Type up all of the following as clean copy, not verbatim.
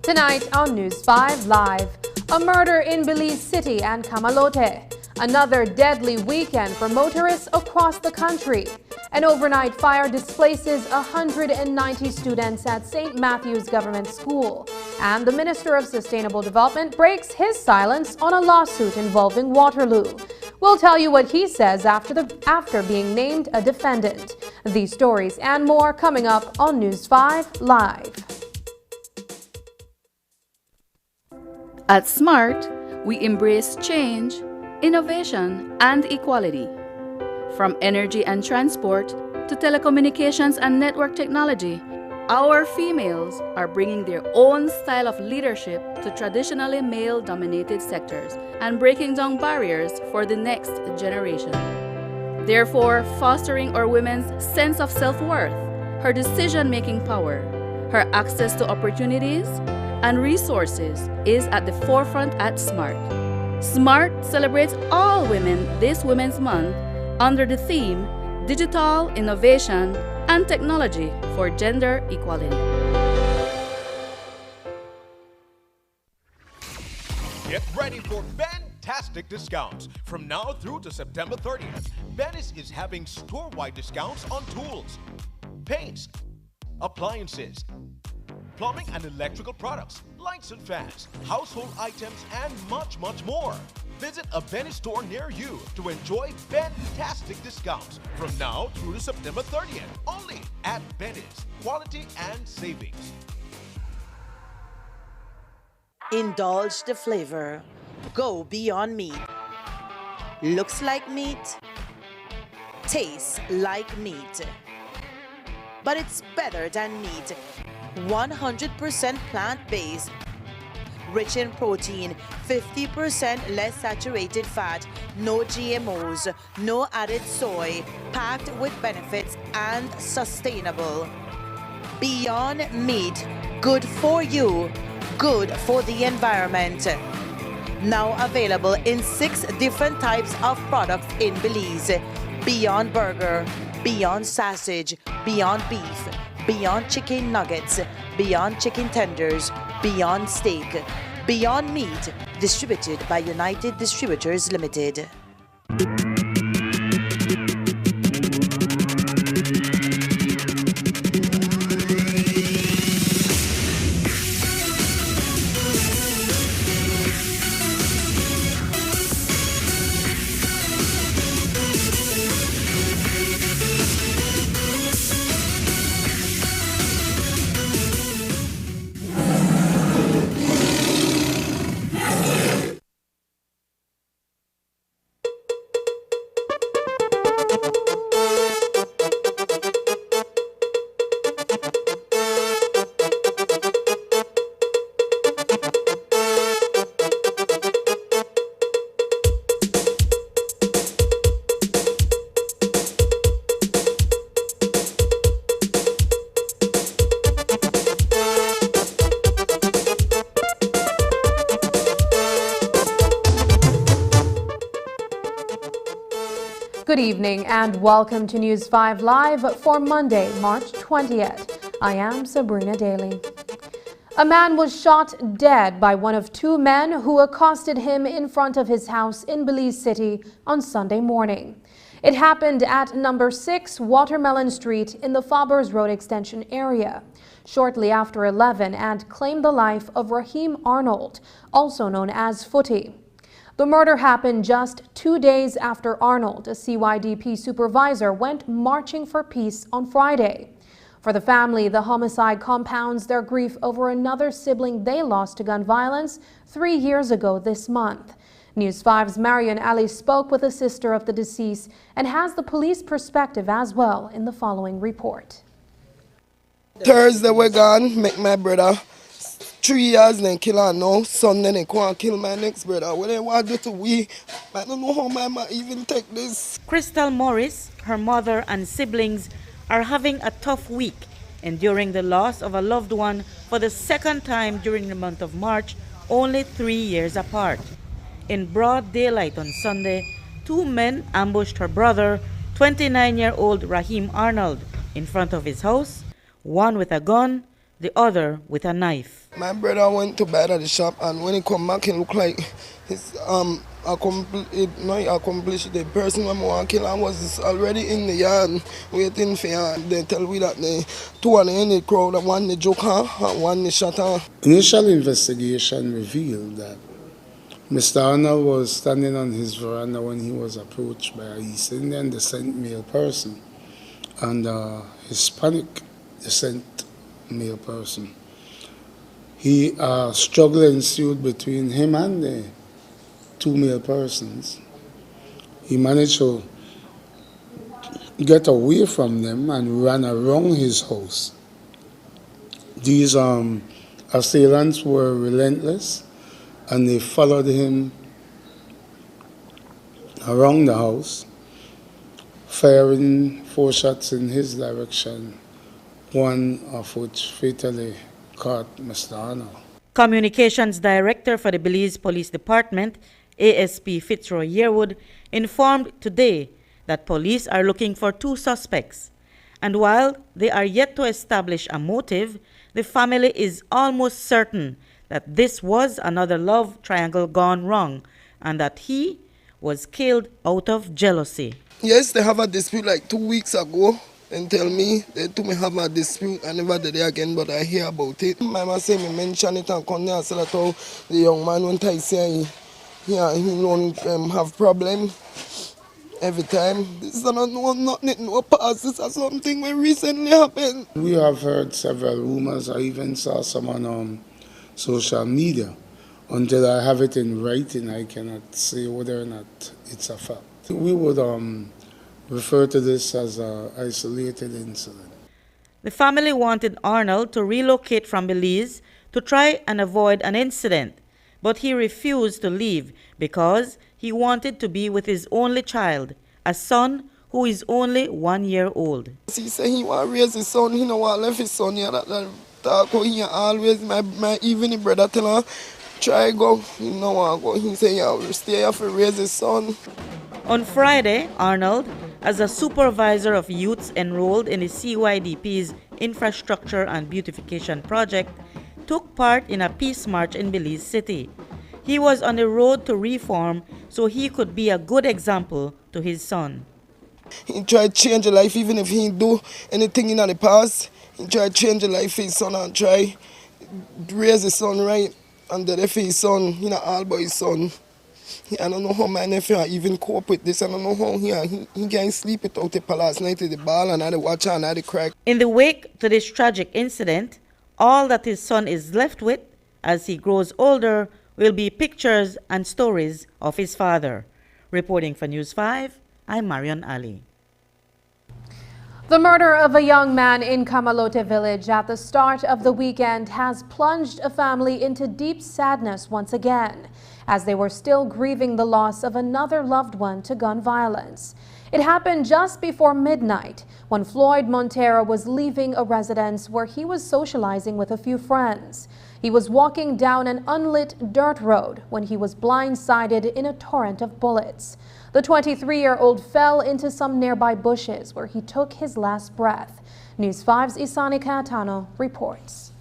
Tonight on News 5 Live, a murder in Belize City and Camalote. Another deadly weekend for motorists across the country. An overnight fire displaces 190 students at St. Matthew's Government School. And the Minister of Sustainable Development breaks his silence on a lawsuit involving Waterloo. We'll tell you what he says after being named a defendant. These stories and more coming up on News 5 Live. At SMART, we embrace change, innovation, and equality. From energy and transport to telecommunications and network technology, our females are bringing their own style of leadership to traditionally male-dominated sectors and breaking down barriers for the next generation. Therefore, fostering our women's sense of self-worth, her decision-making power, her access to opportunities, and resources is at the forefront at SMART. SMART celebrates all women this Women's Month under the theme Digital Innovation and Technology for Gender Equality. Get ready for fantastic discounts. From now through to September 30th, Venice is having store-wide discounts on tools, paints, appliances, plumbing and electrical products, lights and fans, household items, and much, much more. Visit a Venice store near you to enjoy fantastic discounts from now through to September 30th, only at Venice. Quality and savings. Indulge the flavor. Go beyond meat. Looks like meat. Tastes like meat. But it's better than meat. 100% plant-based, rich in protein, 50% less saturated fat, no GMOs, no added soy, packed with benefits and sustainable. Beyond meat, good for you, good for the environment. Now available in 6 different types of products in Belize. Beyond burger, beyond sausage, beyond beef, beyond chicken nuggets, beyond chicken tenders, beyond steak, beyond meat, distributed by United Distributors Limited. Good evening and welcome to News 5 Live for Monday, March 20th. I am Sabrina Daly. A man was shot dead by one of 2 men who accosted him in front of his house in Belize City on Sunday morning. It happened at number 6 Watermelon Street in the Faubourg Road Extension area, shortly after 11, and claimed the life of Raheem Arnold, also known as Footy. The murder happened just 2 days after Arnold, a CYDP supervisor, went marching for peace on Friday. For the family, the homicide compounds their grief over another sibling they lost to gun violence 3 years ago this month. News 5's Marion Ali spoke with a sister of the deceased and has the police perspective as well in the following report. Thursday we gone, make my brother 3 years, then kill her now. Sunday they can't kill my next brother. What they want to do to we, I don't know how my mom even take this. Crystal Morris, her mother and siblings are having a tough week, enduring the loss of a loved one for the second time during the month of March, only 3 years apart. In broad daylight on Sunday, 2 men ambushed her brother, 29-year-old Raheem Arnold, in front of his house, one with a gun, the other with a knife. My brother went to bed at the shop, and when he come back, he look like his accomplished the person who want to kill him was already in the yard waiting for him. They tell me that the 2 of them in the crowd, one the joke and one the shot her. Initial investigation revealed that Mr. Arnold was standing on his veranda when he was approached by a East Indian descent male person and a Hispanic descent male person. Struggle ensued between him and the 2 male persons. He managed to get away from them and ran around his house. These assailants were relentless, and they followed him around the house, firing 4 shots in his direction, one of which fatally caught Mr. Arnold. Communications Director for the Belize Police Department, ASP Fitzroy Yearwood, informed today that police are looking for 2 suspects. And while they are yet to establish a motive, the family is almost certain that this was another love triangle gone wrong and that he was killed out of jealousy. Yes, they have a dispute like 2 weeks ago. And tell me, they told me have a dispute. I never did it again, but I hear about it. My mama say me mention it and come there and say that how the young man went I say he don't have problem every time. This is not no past. This is something that recently happened. We have heard several rumors. I even saw some on social media. Until I have it in writing, I cannot say whether or not it's a fact. We would refer to this as an isolated incident. The family wanted Arnold to relocate from Belize to try and avoid an incident, but he refused to leave because he wanted to be with his only child, a son who is only 1 year old. He said he want to raise his son. He don't want to leave his son here. That talk how he always, my even brother tell her, try go. He don't want to go. He said, yeah, will stay here for raise his son. On Friday, Arnold, as a supervisor of youths enrolled in the CYDP's Infrastructure and Beautification Project, took part in a peace march in Belize City. He was on the road to reform so he could be a good example to his son. He tried to change his life even if he didn't do anything in the past. He tried to change his life for his son and try raise his son right. And then if his son, all by his son. I don't know how my nephew even cope with this. I don't know how he can't sleep without the last night at the ball and I had to watch and I had to cry. In the wake to this tragic incident, all that his son is left with as he grows older will be pictures and stories of his father. Reporting for News 5, I'm Marion Ali. The murder of a young man in Kamalote village at the start of the weekend has plunged a family into deep sadness once again, as they were still grieving the loss of another loved one to gun violence. It happened just before midnight when Floyd Montero was leaving a residence where he was socializing with a few friends. He was walking down an unlit dirt road when he was blindsided in a torrent of bullets. The 23-year-old fell into some nearby bushes where he took his last breath. News 5's Isani Cayetano reports.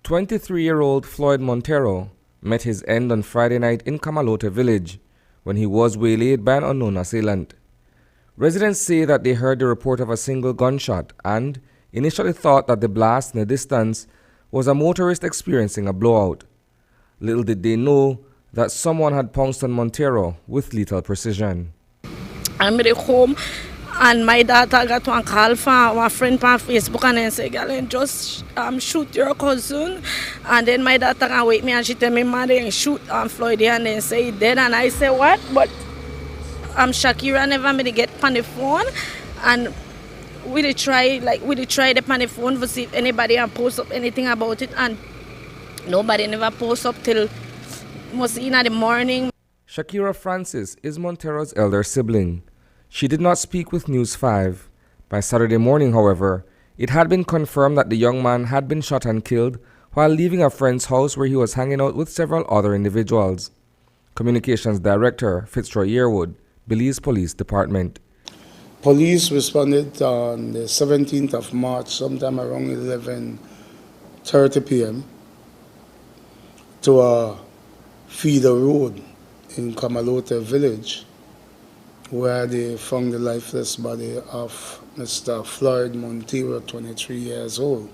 23-year-old Floyd Montero met his end on Friday night in Kamalote village when he was waylaid by an unknown assailant. Residents say that they heard the report of a single gunshot and initially thought that the blast in the distance was a motorist experiencing a blowout. Little did they know that someone had pounced on Montero with lethal precision. I'm at home And my daughter got one call from a friend on Facebook and then say, girl, just shoot your cousin. And then my daughter can wake me and she tell me, man, they shoot Floyd and then say he dead. And I say, what? But Shakira never made get on the phone. And we did try the on the phone to see if anybody post up anything about it. And nobody never post up till almost in the morning. Shakira Francis is Montero's elder sibling. She did not speak with News 5. By Saturday morning, however, it had been confirmed that the young man had been shot and killed while leaving a friend's house where he was hanging out with several other individuals. Communications Director Fitzroy Yearwood, Belize Police Department. Police responded on the 17th of March, sometime around 11:30 p.m. to a feeder road in Kamalote village, where they found the lifeless body of Mr. Floyd Montero, 23 years old.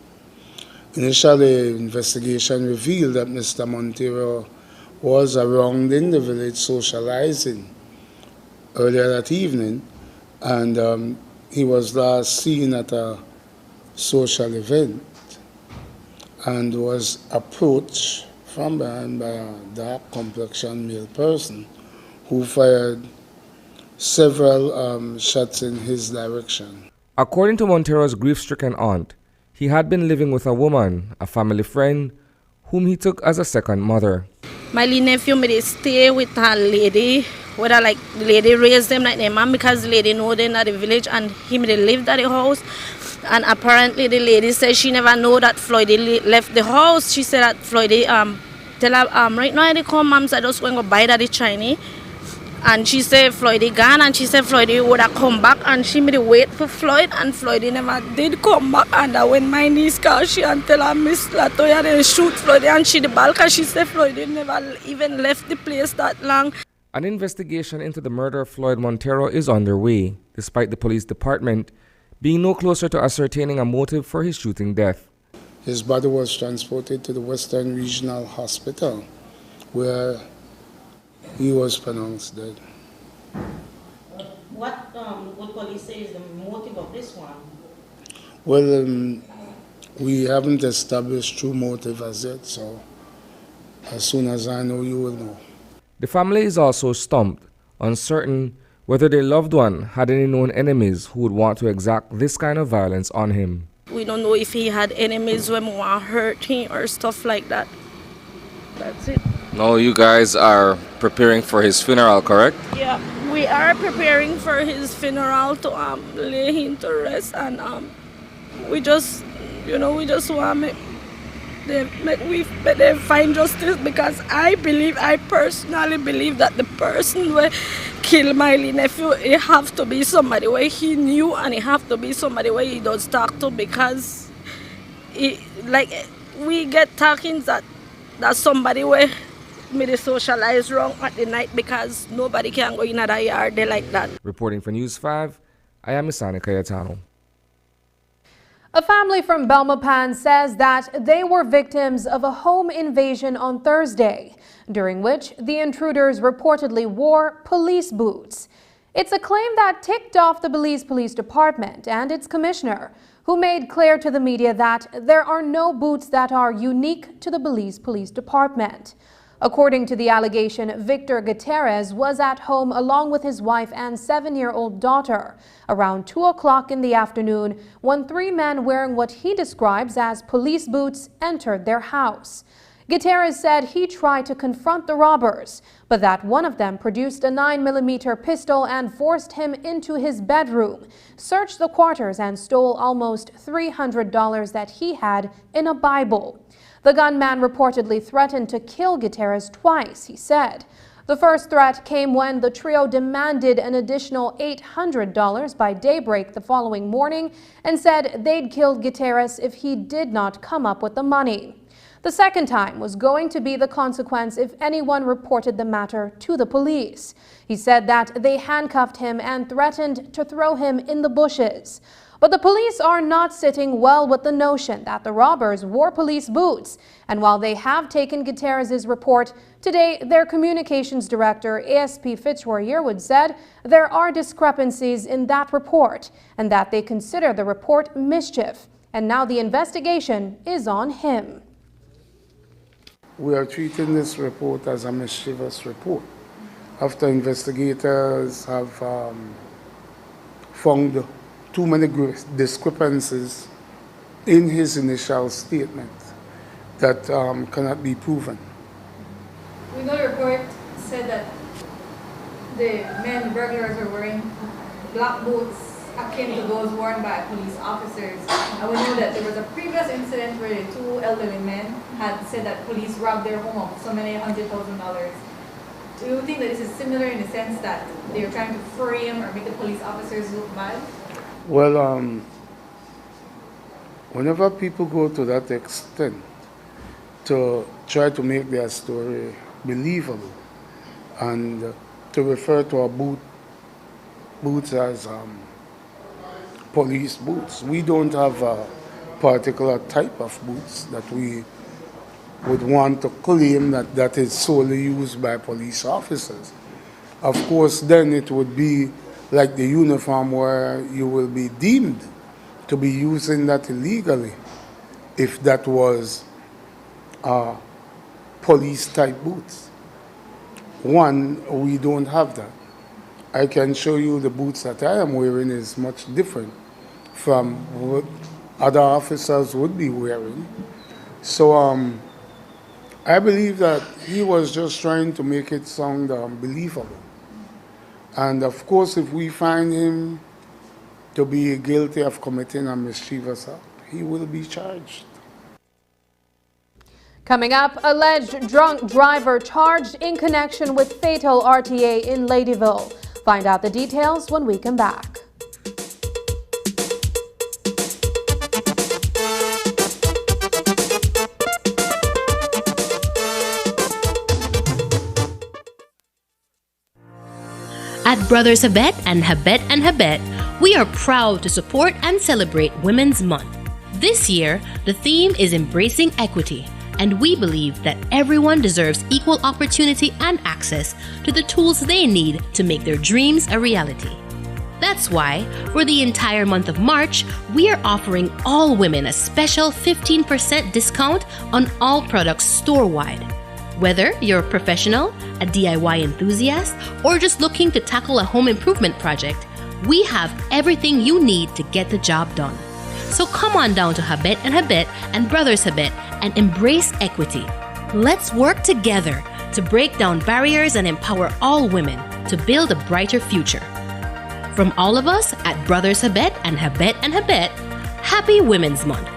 Initially, investigation revealed that Mr. Montero was around in the village socializing earlier that evening, and he was last seen at a social event and was approached from behind by a dark complexion male person who fired several shots in his direction. According to Montero's grief-stricken aunt, he had been living with a woman, a family friend, whom he took as a second mother. My little nephew may stay with a lady, whether like the lady raised them like their mom, because the lady know them at the village and he may lived at the house. And apparently the lady said she never know that Floyd left the house. She said that Floyd tell her right now they come, mom said just going to buy that the Chinese. And she said Floyd gone, and she said Floyd would have come back, and she made wait for Floyd, and Floyd never did come back. And when my niece called, she and tell her Miss Latoya they shoot Floyd, and she the balcony. She said Floyd never even left the place that long. An investigation into the murder of Floyd Montero is underway, despite the police department being no closer to ascertaining a motive for his shooting death. His body was transported to the Western Regional Hospital, where he was pronounced dead. What would police say is the motive of this one? Well, we haven't established true motive as yet, so as soon as I know, you will know. The family is also stumped, uncertain whether their loved one had any known enemies who would want to exact this kind of violence on him. We don't know if he had enemies who want to hurt him or stuff like that. That's it. Now you guys are preparing for his funeral, correct? Yeah, we are preparing for his funeral to lay him to rest, and we just want they find justice, because I personally believe that the person who killed my nephew, it have to be somebody where he knew, and it have to be somebody where he does talk to, because we get talking that somebody where me they socialize wrong at the night, because nobody can go in that yard there like that. Reporting for News 5, I am Isani Cayetano. A family from Belmopan says that they were victims of a home invasion on Thursday, during which the intruders reportedly wore police boots. It's a claim that ticked off the Belize Police Department and its commissioner, who made clear to the media that there are no boots that are unique to the Belize Police Department. According to the allegation, Victor Gutierrez was at home along with his wife and 7-year-old daughter around 2 o'clock in the afternoon when 3 men wearing what he describes as police boots entered their house. Gutierrez said he tried to confront the robbers, but that one of them produced a 9mm pistol and forced him into his bedroom, searched the quarters, and stole almost $300 that he had in a Bible. The gunman reportedly threatened to kill Gutierrez twice, he said. The first threat came when the trio demanded an additional $800 by daybreak the following morning and said they'd kill Gutierrez if he did not come up with the money. The second time was going to be the consequence if anyone reported the matter to the police. He said that they handcuffed him and threatened to throw him in the bushes. But the police are not sitting well with the notion that the robbers wore police boots. And while they have taken Gutierrez's report, today their communications director, ASP Fitzroy Yearwood, said there are discrepancies in that report and that they consider the report mischief. And now the investigation is on him. We are treating this report as a mischievous report after investigators have found too many discrepancies in his initial statement that cannot be proven. We know the report said that the burglars were wearing black boots akin to those worn by police officers. And we know that there was a previous incident where the two elderly men had said that police robbed their home of so many $100,000. Do you think that this is similar in the sense that they're trying to frame or make the police officers look bad? Well, whenever people go to that extent to try to make their story believable and to refer to our boots as police boots, we don't have a particular type of boots that we would want to claim that is solely used by police officers. Of course, then it would be like the uniform where you will be deemed to be using that illegally if that was police type boots. One, we don't have that. I can show you the boots that I am wearing is much different from what other officers would be wearing. So I believe that he was just trying to make it sound believable. And of course, if we find him to be guilty of committing a mischievous act, he will be charged. Coming up, alleged drunk driver charged in connection with fatal RTA in Ladyville. Find out the details when we come back. At Brothers Habet and Habet, we are proud to support and celebrate Women's Month. This year, the theme is embracing equity, and we believe that everyone deserves equal opportunity and access to the tools they need to make their dreams a reality. That's why, for the entire month of March, we are offering all women a special 15% discount on all products store-wide. Whether you're a professional, a DIY enthusiast, or just looking to tackle a home improvement project, we have everything you need to get the job done. So come on down to Habet and Brothers Habet and embrace equity. Let's work together to break down barriers and empower all women to build a brighter future. From all of us at Brothers Habet and Habet, Happy Women's Month.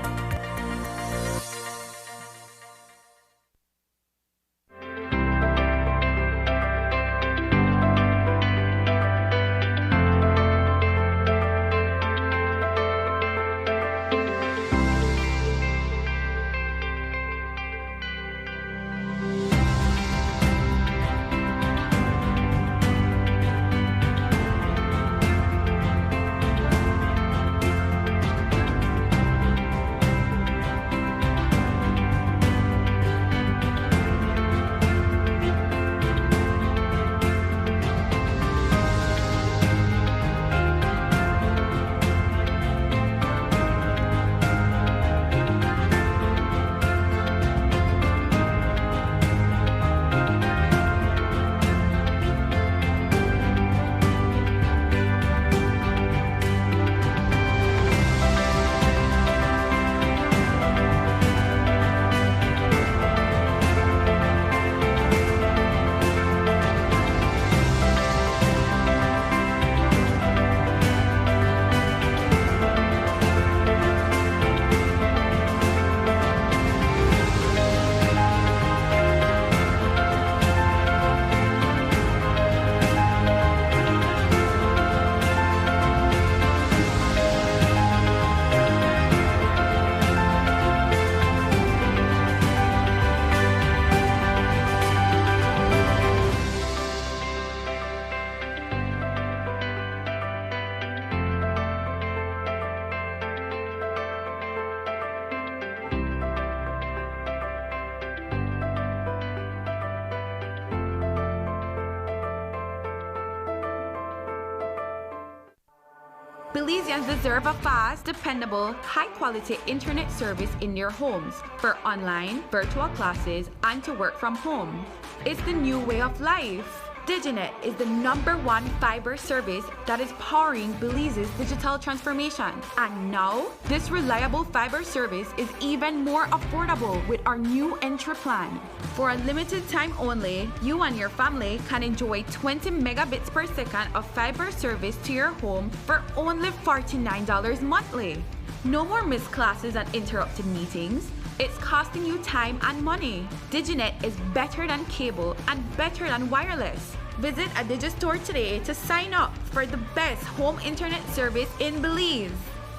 Belizeans deserve a fast, dependable, high-quality internet service in their homes for online, virtual classes, and to work from home. It's the new way of life. Diginet is the #1 fiber service that is powering Belize's digital transformation. And now, this reliable fiber service is even more affordable with our new entry plan. For a limited time only, you and your family can enjoy 20 megabits per second of fiber service to your home for only $49 monthly. No more missed classes and interrupted meetings. It's costing you time and money. Diginet is better than cable and better than wireless. Visit a Digistore today to sign up for the best home internet service in Belize.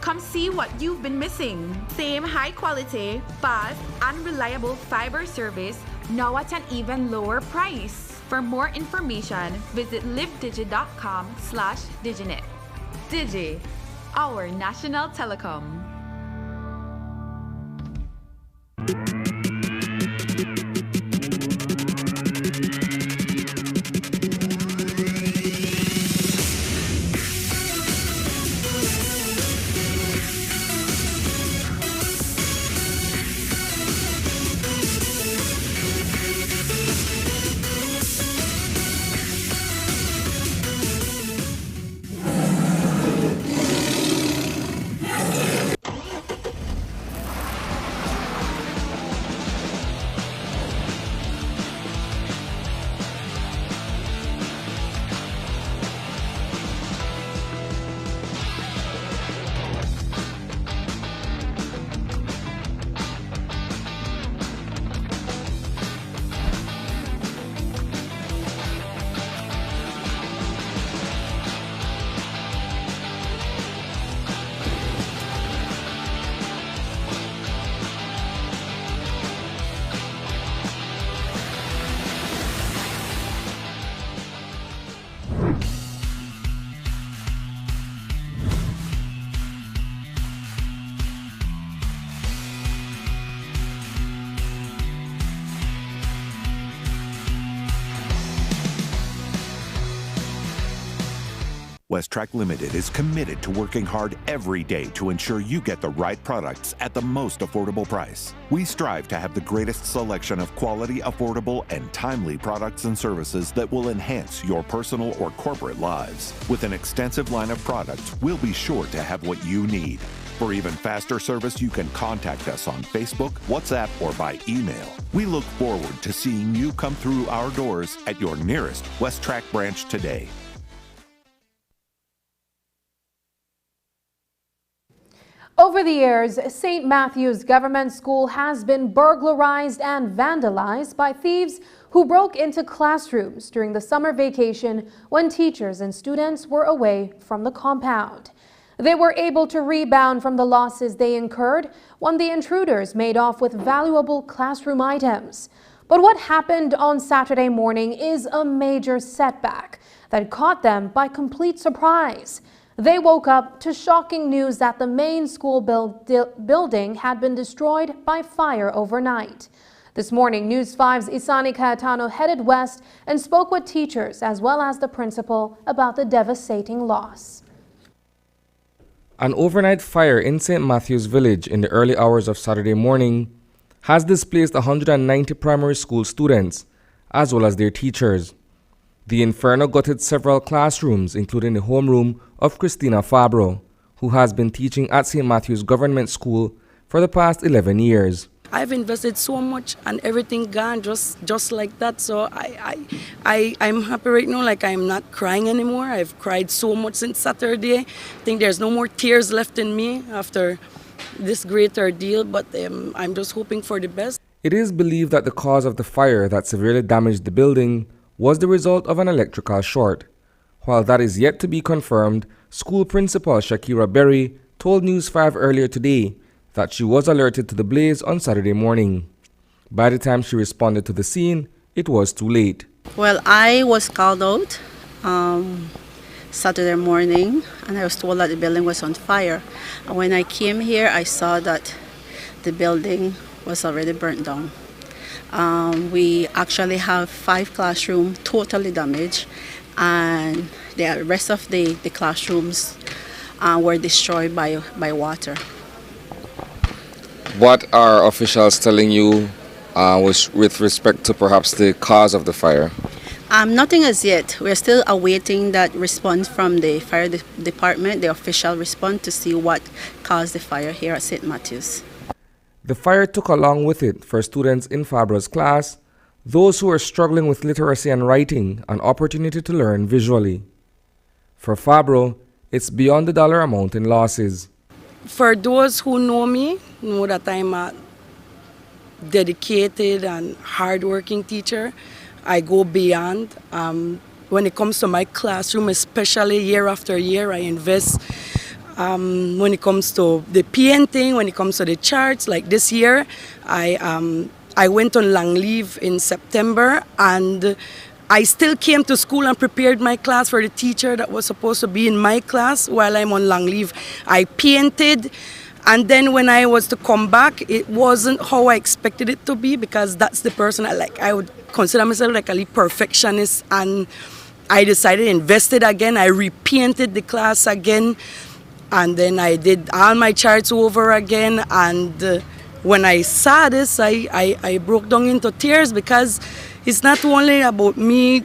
Come see what you've been missing. Same high quality, fast, and reliable fiber service, now at an even lower price. For more information, visit livedigi.com/Diginet. Digi, our national telecom. Westtrack Limited is committed to working hard every day to ensure you get the right products at the most affordable price. We strive to have the greatest selection of quality, affordable, and timely products and services that will enhance your personal or corporate lives. With an extensive line of products, we'll be sure to have what you need. For even faster service, you can contact us on Facebook, WhatsApp, or by email. We look forward to seeing you come through our doors at your nearest Westtrack branch today. Over the years, St. Matthew's Government School has been burglarized and vandalized by thieves who broke into classrooms during the summer vacation when teachers and students were away from the compound. They were able to rebound from the losses they incurred when the intruders made off with valuable classroom items. But what happened on Saturday morning is a major setback that caught them by complete surprise. They woke up to shocking news that the main school building had been destroyed by fire overnight. This morning, News 5's Isani Cayetano headed west and spoke with teachers as well as the principal about the devastating loss. An overnight fire in St. Matthew's Village in the early hours of Saturday morning has displaced 190 primary school students as well as their teachers. The inferno gutted several classrooms, including the homeroom of Christina Fabro, who has been teaching at St. Matthew's Government School for the past 11 years. I've invested so much and everything gone just like that. So I'm happy right now, like I'm not crying anymore. I've cried so much since Saturday. I think there's no more tears left in me after this great ordeal, but I'm just hoping for the best. It is believed that the cause of the fire that severely damaged the building was the result of an electrical short. While that is yet to be confirmed, school principal Shakira Berry told News 5 earlier today that she was alerted to the blaze on Saturday morning. By the time she responded to the scene, it was too late. Well, I was called out Saturday morning and I was told that the building was on fire. And when I came here, I saw that the building was already burnt down. We actually have 5 classrooms totally damaged, and the rest of the classrooms were destroyed by water. What are officials telling you with respect to perhaps the cause of the fire? Nothing as yet. We're still awaiting that response from the fire department, the official response, to see what caused the fire here at St. Matthew's. The fire took along with it, for students in Fabra's class, those who are struggling with literacy and writing, an opportunity to learn visually. For Fabro, it's beyond the dollar amount in losses. For those who know me, know that I'm a dedicated and hardworking teacher. I go beyond. When it comes to my classroom, especially year after year, I invest. When it comes to the painting, when it comes to the charts, like this year, I went on long leave in September, and I still came to school and prepared my class for the teacher that was supposed to be in my class while I'm on long leave. I painted, and then when I was to come back, it wasn't how I expected it to be, because that's the person I would consider myself like a perfectionist, and I decided to invest it again. I repainted the class again, and then I did all my charts over again, and when I saw this, I broke down into tears, because it's not only about me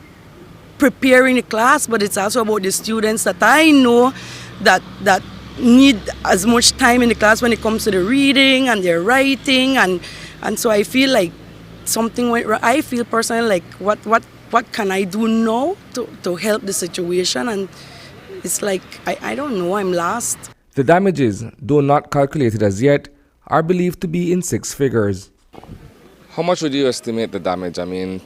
preparing the class, but it's also about the students that I know that need as much time in the class when it comes to the reading and their writing, and so I feel like something went wrong. I feel personally like what can I do now to help the situation, and it's like I don't know, I'm lost. The damages, though not calculated as yet, are believed to be in 6 figures. How much would you estimate the damage? I mean,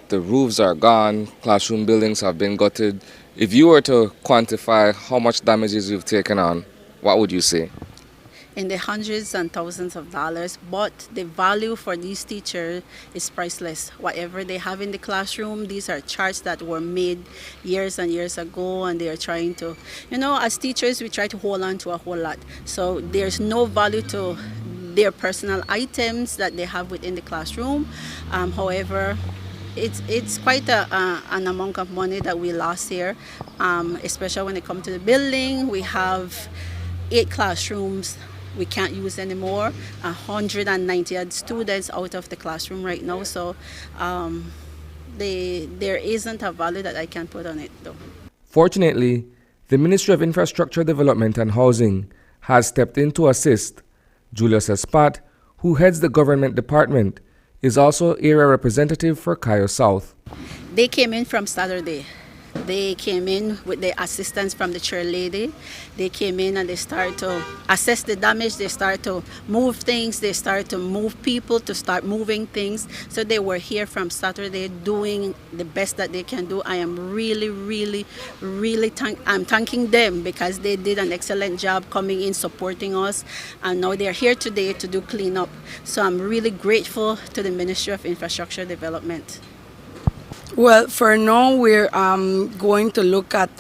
the roofs are gone, classroom buildings have been gutted. If you were to quantify how much damages you've taken on, what would you say? In the hundreds and thousands of dollars, but the value for these teachers is priceless. Whatever they have in the classroom, these are charts that were made years and years ago, and they are trying to, as teachers, we try to hold on to a whole lot. So there's no value to their personal items that they have within the classroom. However, it's quite an amount of money that we lost here, especially when it comes to the building. We have 8 classrooms we can't use anymore, 190 students out of the classroom right now, so there isn't a value that I can put on it though. Fortunately, the Ministry of Infrastructure Development and Housing has stepped in to assist. Julius Espat, who heads the government department, is also area representative for Cayo South. They came in from Saturday. They came in with the assistance from the chair lady. They came in and they started to assess the damage. They started to move things. They started to move people to start moving things. So they were here from Saturday doing the best that they can do. I am really I'm thanking them, because they did an excellent job coming in, supporting us. And now they're here today to do cleanup. So I'm really grateful to the Ministry of Infrastructure Development. Well, for now, we're going to look at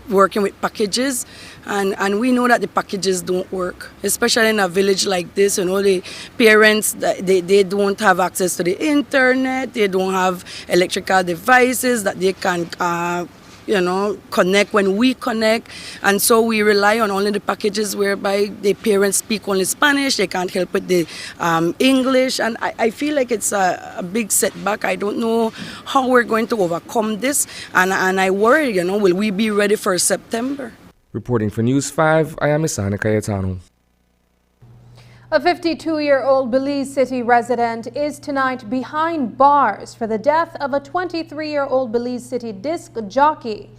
working with packages, and we know that the packages don't work, especially in a village like this. The parents, they don't have access to the internet, they don't have electrical devices that they can connect when we connect, and so we rely on only the packages whereby the parents speak only Spanish. They can't help with the English, and I feel like it's a big setback. I don't know how we're going to overcome this, and I worry, will we be ready for September? Reporting for News 5, I am Isana Cayetano. A 52-year-old Belize City resident is tonight behind bars for the death of a 23-year-old Belize City disc jockey.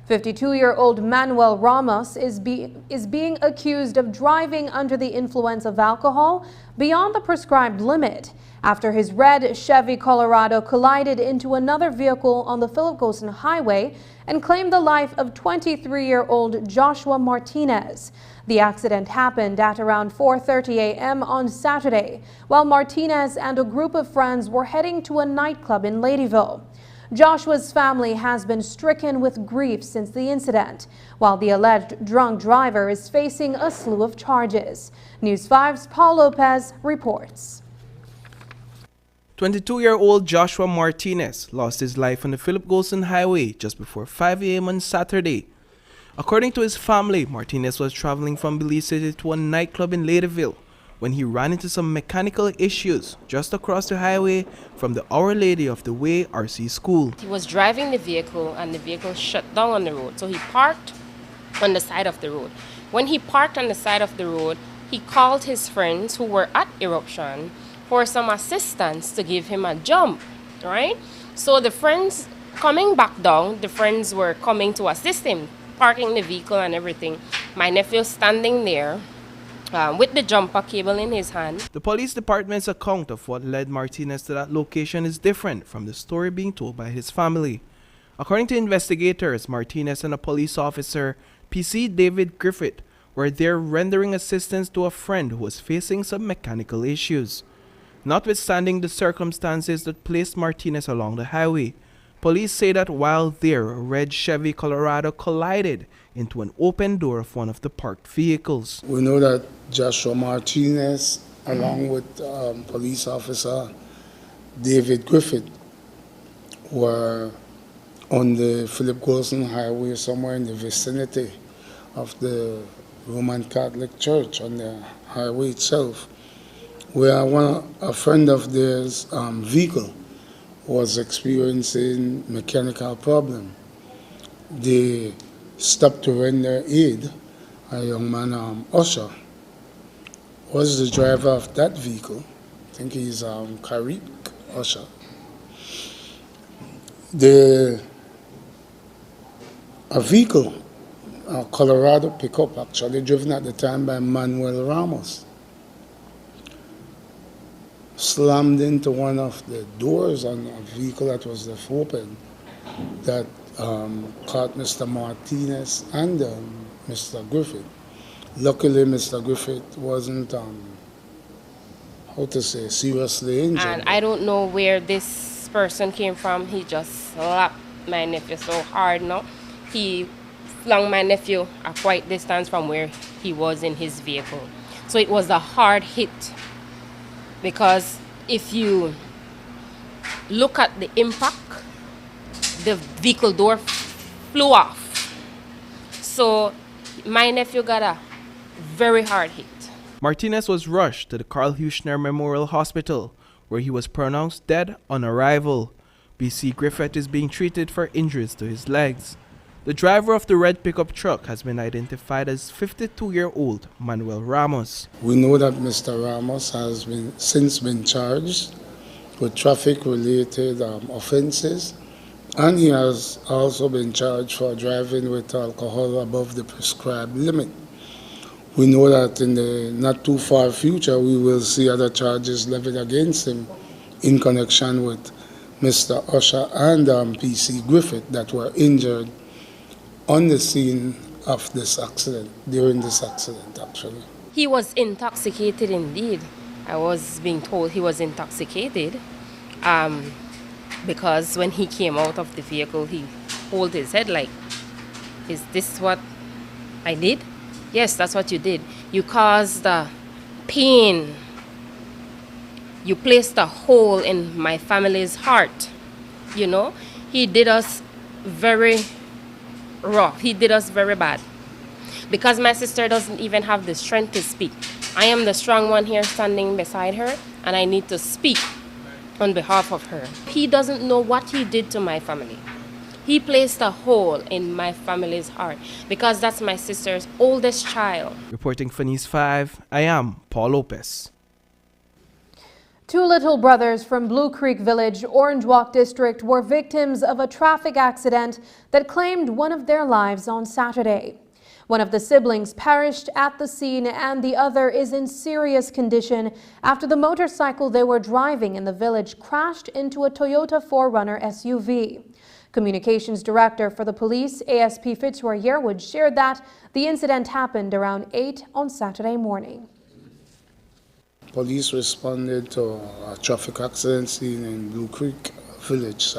52-year-old Manuel Ramos is being accused of driving under the influence of alcohol beyond the prescribed limit after his red Chevy Colorado collided into another vehicle on the Philip Gosen Highway and claimed the life of 23-year-old Joshua Martinez. The accident happened at around 4:30 a.m. on Saturday, while Martinez and a group of friends were heading to a nightclub in Ladyville. Joshua's family has been stricken with grief since the incident, while the alleged drunk driver is facing a slew of charges. News 5's Paul Lopez reports. 22-year-old Joshua Martinez lost his life on the Philip Gosen Highway just before 5 a.m. on Saturday. According to his family, Martinez was traveling from Belize City to a nightclub in Ladyville when he ran into some mechanical issues just across the highway from the Our Lady of the Way RC School. He was driving the vehicle and the vehicle shut down on the road, so he parked on the side of the road. When he parked on the side of the road, he called his friends who were at Eruption for some assistance to give him a jump, right? So the friends coming back down, the friends were coming to assist him, parking the vehicle and everything. My nephew standing there with the jumper cable in his hand. The police department's account of what led Martinez to that location is different from the story being told by his family. According to investigators, Martinez and a police officer, PC David Griffith, were there rendering assistance to a friend who was facing some mechanical issues. Notwithstanding the circumstances that placed Martinez along the highway, police say that while there, a red Chevy Colorado collided into an open door of one of the parked vehicles. We know that Joshua Martinez, along with police officer David Griffith, were on the Philip Golson Highway somewhere in the vicinity of the Roman Catholic Church on the highway itself, where a friend of theirs vehicle was experiencing mechanical problem. They stopped to render aid. A young man, Usher, was the driver of that vehicle. I think he's Karik Usher. A vehicle, a Colorado pickup, actually driven at the time by Manuel Ramos, slammed into one of the doors on a vehicle that was left open that caught Mr. Martinez and Mr. Griffith. Luckily, Mr. Griffith wasn't, seriously injured. And I don't know where this person came from. He just slapped my nephew so hard, no? He flung my nephew a quite distance from where he was in his vehicle. So it was a hard hit, because if you look at the impact, the vehicle door flew off. So my nephew got a very hard hit. Martinez was rushed to the Carl Huchner Memorial Hospital, where he was pronounced dead on arrival. BC Griffith is being treated for injuries to his legs. The driver of the red pickup truck has been identified as 52-year-old Manuel Ramos. We know that Mr. Ramos has since been charged with traffic-related offenses, and he has also been charged for driving with alcohol above the prescribed limit. We know that in the not too far future, we will see other charges levied against him in connection with Mr. Usher and PC Griffith that were injured on the scene of this accident, during this accident actually. He was intoxicated indeed. I was being told he was intoxicated because when he came out of the vehicle, he held his head like, is this what I did? Yes, that's what you did. You caused pain. You placed a hole in my family's heart. You know, he did us very rough. He did us very bad. Because my sister doesn't even have the strength to speak. I am the strong one here standing beside her, and I need to speak on behalf of her. He doesn't know what he did to my family. He placed a hole in my family's heart because that's my sister's oldest child. Reporting for News 5, I am Paul Lopez. Two little brothers from Blue Creek Village, Orange Walk District, were victims of a traffic accident that claimed one of their lives on Saturday. One of the siblings perished at the scene and the other is in serious condition after the motorcycle they were driving in the village crashed into a Toyota 4Runner SUV. Communications Director for the police, ASP Fitzroy Yearwood, shared that the incident happened around 8 on Saturday morning. Police responded to a traffic accident scene in Blue Creek Village.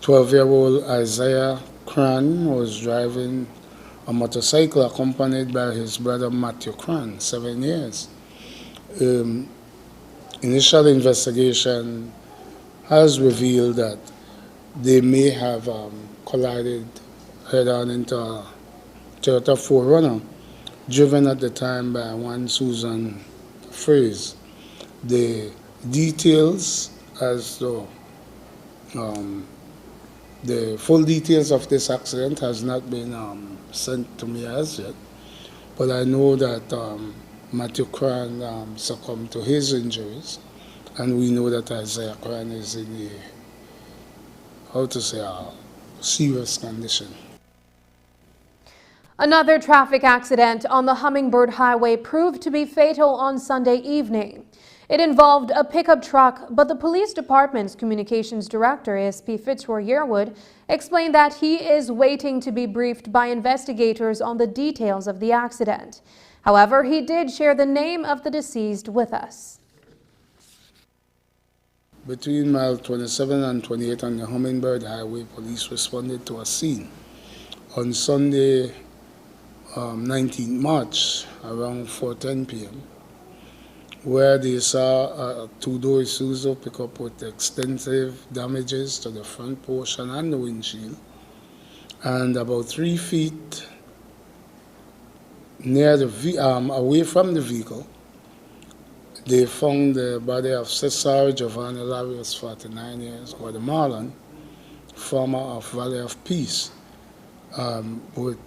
12-year-old Isaiah Cran was driving a motorcycle accompanied by his brother Matthew Cran, 7 years. Initial investigation has revealed that they may have collided head on into a Toyota 4Runner, driven at the time by one Susan Fraze. The details as to the full details of this accident has not been sent to me as yet, but I know that Matthew Cran succumbed to his injuries, and we know that Isaiah Cran is in a serious condition. Another traffic accident on the Hummingbird Highway proved to be fatal on Sunday evening. It involved a pickup truck, but the police department's communications director, ASP Fitzroy Yearwood, explained that he is waiting to be briefed by investigators on the details of the accident. However, he did share the name of the deceased with us. Between mile 27 and 28 on the Hummingbird Highway, police responded to a scene on Sunday, 19 March, around 4:10 p.m., where they saw a two-door Isuzu pickup with extensive damages to the front portion and the windshield, and about 3 feet near away from the vehicle, they found the body of Cesar Giovanni Larios, 49 years, Guatemalan, former of Valley of Peace, with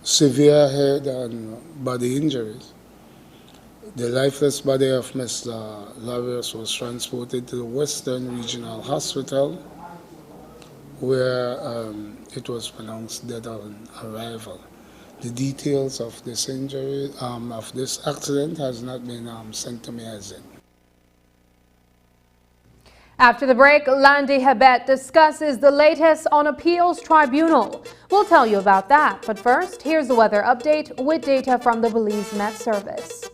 severe head and body injuries. The lifeless body of Mr. Larios was transported to the Western Regional Hospital, where it was pronounced dead on arrival. The details of this injury, of this accident, has not been sent to me as yet. After the break, Landy Habet discusses the latest on appeals tribunal. We'll tell you about that, but first, here's the weather update with data from the Belize Met Service.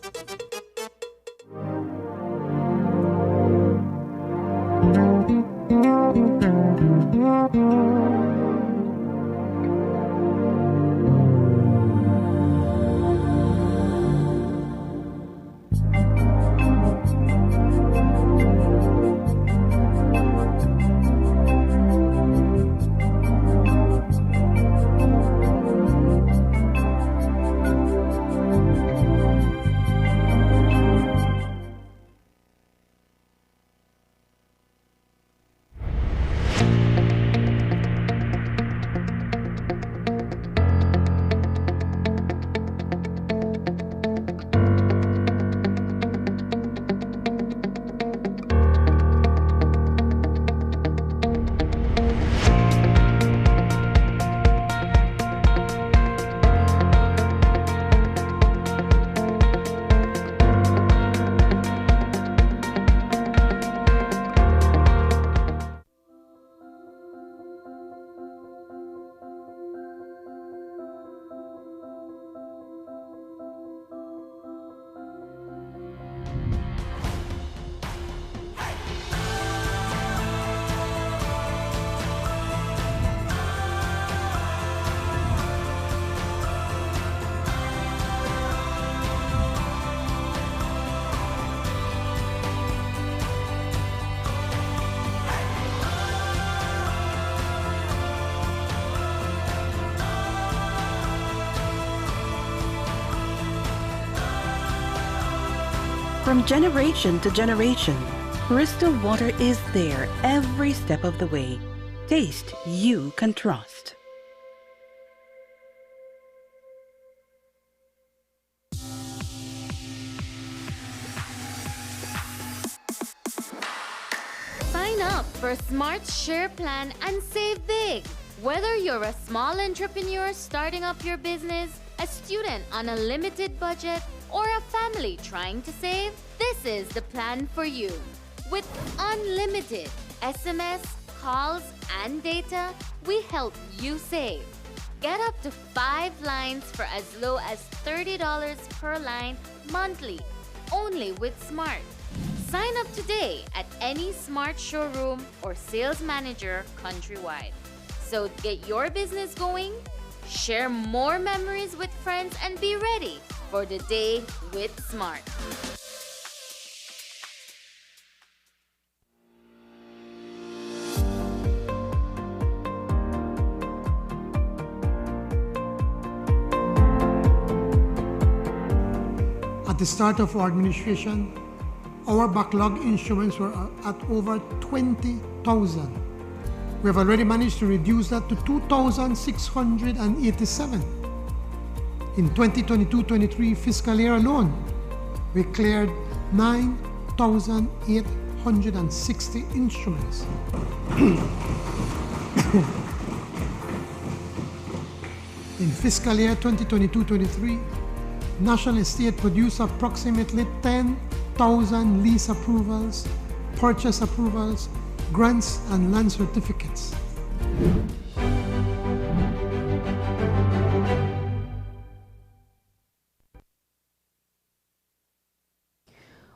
From generation to generation, Bristol Water is there every step of the way. Taste you can trust. Sign up for Smart Share Plan and save big. Whether you're a small entrepreneur starting up your business, a student on a limited budget, or a family trying to save, this is the plan for you. With unlimited SMS, calls, and data, we help you save. Get up to 5 lines for as low as $30 per line monthly, only with Smart. Sign up today at any Smart showroom or sales manager countrywide. So get your business going, share more memories with friends, and be ready for the day with Smart. At the start of our administration, our backlog instruments were at over 20,000. We have already managed to reduce that to 2,687. In 2022-23 fiscal year alone, we cleared 9,860 instruments. In fiscal year 2022-23, National Estate produced approximately 10,000 lease approvals, purchase approvals, grants, and land certificates.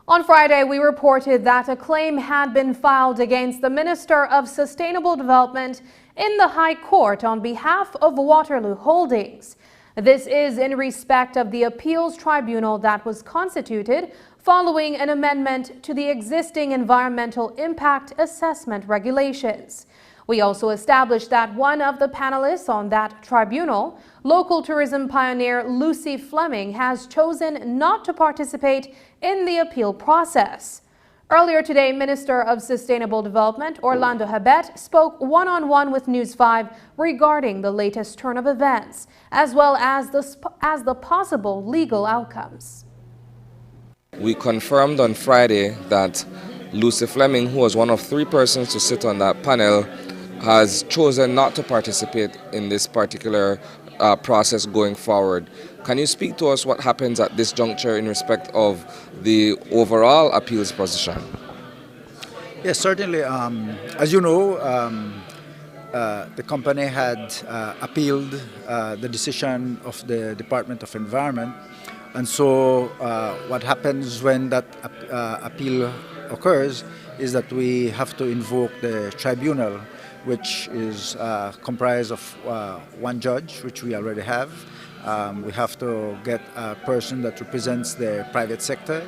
On Friday, we reported that a claim had been filed against the Minister of Sustainable Development in the High Court on behalf of Waterloo Holdings. This is in respect of the appeals tribunal that was constituted following an amendment to the existing environmental impact assessment regulations. We also established that one of the panelists on that tribunal, local tourism pioneer Lucy Fleming, has chosen not to participate in the appeal process. Earlier today, Minister of Sustainable Development Orlando Habet spoke one-on-one with News 5 regarding the latest turn of events, as well as the possible legal outcomes. We confirmed on Friday that Lucy Fleming, who was one of 3 persons to sit on that panel, has chosen not to participate in this particular process going forward. Can you speak to us what happens at this juncture in respect of the overall appeals position? Yes, certainly. As you know, the company had appealed the decision of the Department of Environment. And so what happens when that appeal occurs is that we have to invoke the tribunal, which is comprised of 1 judge, which we already have. We have to get a person that represents the private sector.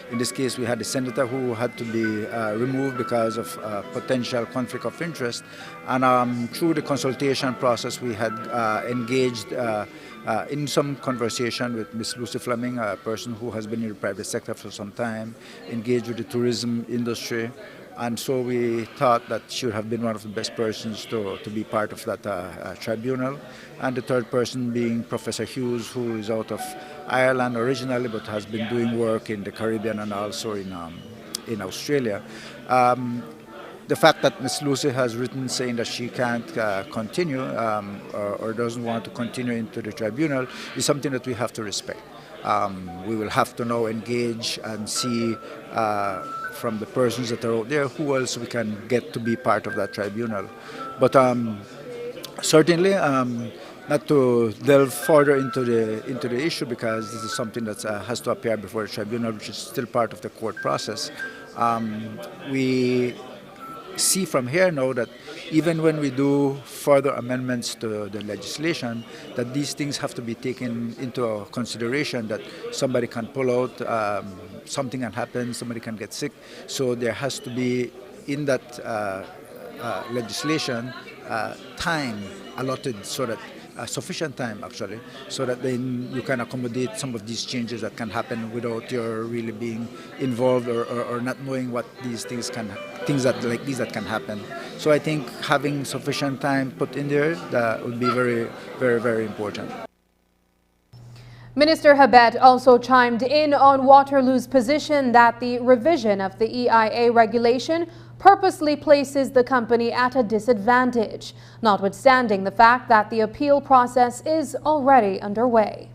In this case, we had a senator who had to be removed because of potential conflict of interest. And through the consultation process, we had engaged in some conversation with Ms. Lucy Fleming, a person who has been in the private sector for some time, engaged with the tourism industry. And so we thought that she would have been one of the best persons to be part of that tribunal. And the third person being Professor Hughes, who is out of Ireland originally, but has been doing work in the Caribbean and also in Australia. The fact that Ms. Lucy has written saying that she can't continue or doesn't want to continue into the tribunal is something that we have to respect. We will have to now engage and see from the persons that are out there who else we can get to be part of that tribunal. But certainly, not to delve further into the issue, because this is something that has to appear before the tribunal, which is still part of the court process. We see from here now that even when we do further amendments to the legislation, that these things have to be taken into consideration, that somebody can pull out, something can happen, somebody can get sick. So there has to be, in that legislation, time allotted, so that sufficient time actually, so that then you can accommodate some of these changes that can happen without your really being involved or not knowing what these things that can happen. So I think having sufficient time put in there, that would be very, very, very important. Minister Habet also chimed in on Waterloo's position that the revision of the EIA regulation purposely places the company at a disadvantage, notwithstanding the fact that the appeal process is already underway.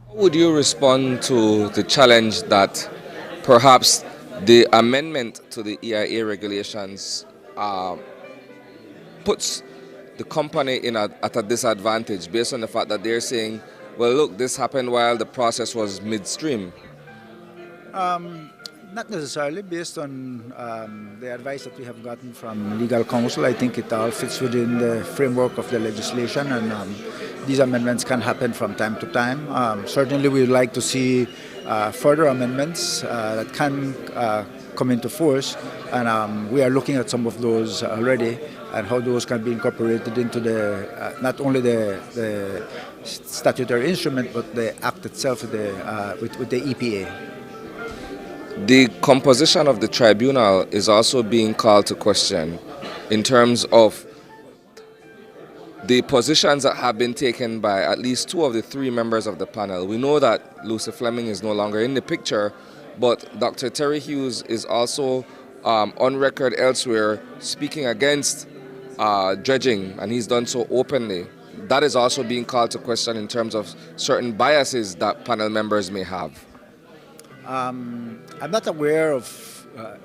How would you respond to the challenge that perhaps the amendment to the EIA regulations puts the company at a disadvantage based on the fact that they're saying, well, look, this happened while the process was midstream? Not necessarily. Based on the advice that we have gotten from legal counsel, I think it all fits within the framework of the legislation, and these amendments can happen from time to time. Certainly we would like to see further amendments that can come into force, and we are looking at some of those already and how those can be incorporated into the not only the statutory instrument but the act itself with the EPA. The composition of the tribunal is also being called to question in terms of the positions that have been taken by at least 2 of the 3 members of the panel. We know that Lucy Fleming is no longer in the picture, but Dr. Terry Hughes is also on record elsewhere speaking against dredging, and he's done so openly. That is also being called to question in terms of certain biases that panel members may have. I'm not aware of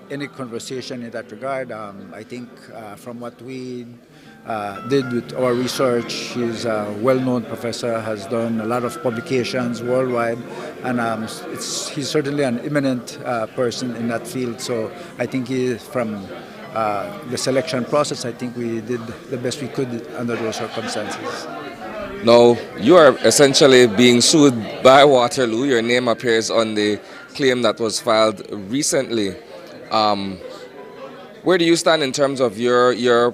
any conversation in that regard. I think from what we did with our research, he's a well-known professor, has done a lot of publications worldwide, and he's certainly an eminent person in that field. So I think from the selection process, I think we did the best we could under those circumstances. Now, you are essentially being sued by Waterloo. Your name appears on the claim that was filed recently. Where do you stand in terms of your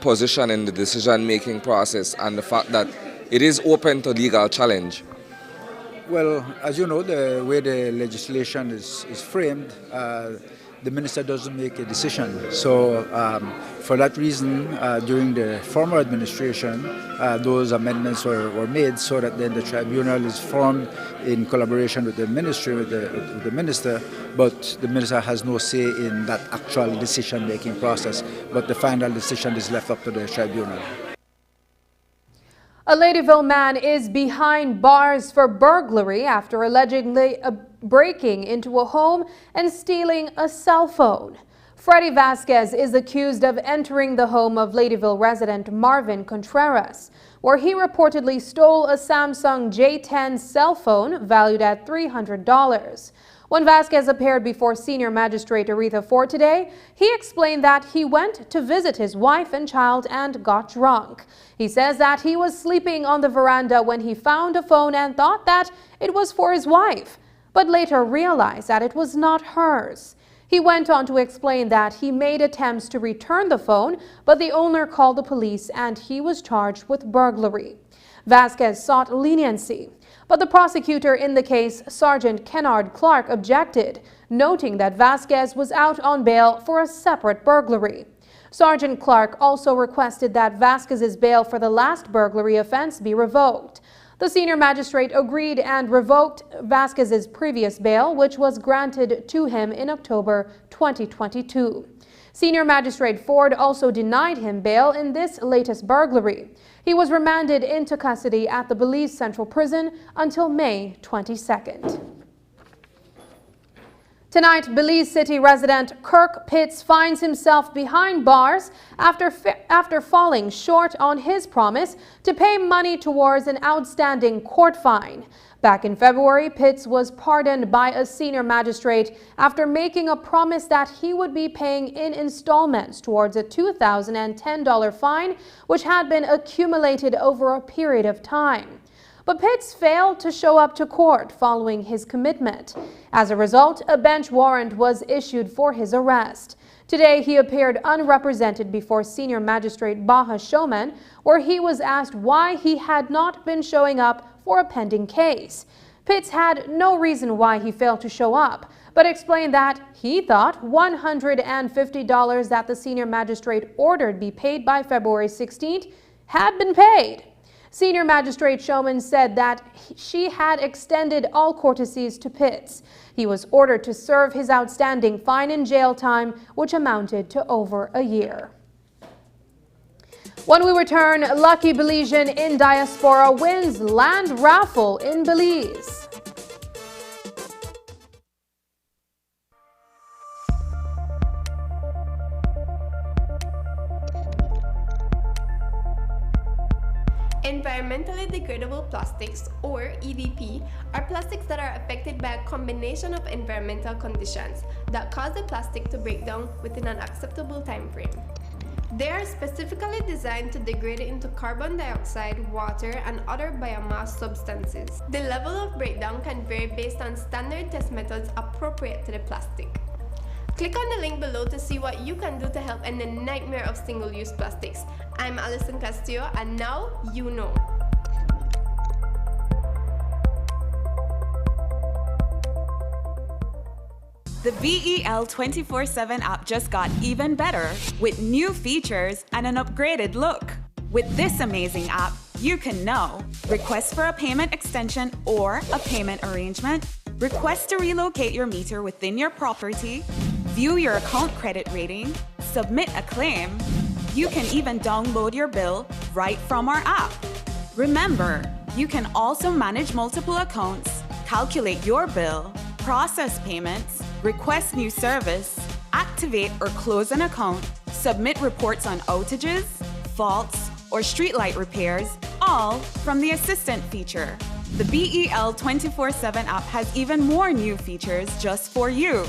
position in the decision-making process and the fact that it is open to legal challenge? Well, as you know, the way the legislation is framed, the minister doesn't make a decision. So for that reason, during the former administration, those amendments were made so that then the tribunal is formed in collaboration with the ministry, with the minister, but the minister has no say in that actual decision-making process, but the final decision is left up to the tribunal. A Ladyville man is behind bars for burglary after allegedly breaking into a home and stealing a cell phone. Freddy Vasquez is accused of entering the home of Ladyville resident Marvin Contreras, where he reportedly stole a Samsung J10 cell phone valued at $300. When Vasquez appeared before Senior Magistrate Aretha Ford today, he explained that he went to visit his wife and child and got drunk. He says that he was sleeping on the veranda when he found a phone and thought that it was for his wife, but later realized that it was not hers. He went on to explain that he made attempts to return the phone, but the owner called the police and he was charged with burglary. Vasquez sought leniency, but the prosecutor in the case, Sergeant Kennard Clark, objected, noting that Vasquez was out on bail for a separate burglary. Sergeant Clark also requested that Vasquez's bail for the last burglary offense be revoked. The senior magistrate agreed and revoked Vasquez's previous bail, which was granted to him in October 2022. Senior Magistrate Ford also denied him bail in this latest burglary. He was remanded into custody at the Belize Central Prison until May 22nd. Tonight, Belize City resident Kirk Pitts finds himself behind bars after falling short on his promise to pay money towards an outstanding court fine. Back in February, Pitts was pardoned by a senior magistrate after making a promise that he would be paying in installments towards a $2,010 fine, which had been accumulated over a period of time. But Pitts failed to show up to court following his commitment. As a result, a bench warrant was issued for his arrest. Today, he appeared unrepresented before Senior Magistrate Baha Showman, where he was asked why he had not been showing up for a pending case. Pitts had no reason why he failed to show up, but explained that he thought $150 that the senior magistrate ordered be paid by February 16th had been paid. Senior Magistrate Showman said that she had extended all courtesies to Pitts. He was ordered to serve his outstanding fine and jail time, which amounted to over a year. When we return, lucky Belizean in Diaspora wins land raffle in Belize. Environmentally degradable plastics, or EDP, are plastics that are affected by a combination of environmental conditions that cause the plastic to break down within an acceptable time frame. They are specifically designed to degrade into carbon dioxide, water, and other biomass substances. The level of breakdown can vary based on standard test methods appropriate to the plastic. Click on the link below to see what you can do to help end the nightmare of single-use plastics. I'm Alison Castillo, and now you know. The BEL 24/7 app just got even better with new features and an upgraded look. With this amazing app, you can know request for a payment extension or a payment arrangement, request to relocate your meter within your property, view your account credit rating, submit a claim. You can even download your bill right from our app. Remember, you can also manage multiple accounts, calculate your bill, process payments, request new service, activate or close an account, submit reports on outages, faults, or streetlight repairs, all from the Assistant feature. The BEL 24/7 app has even more new features just for you.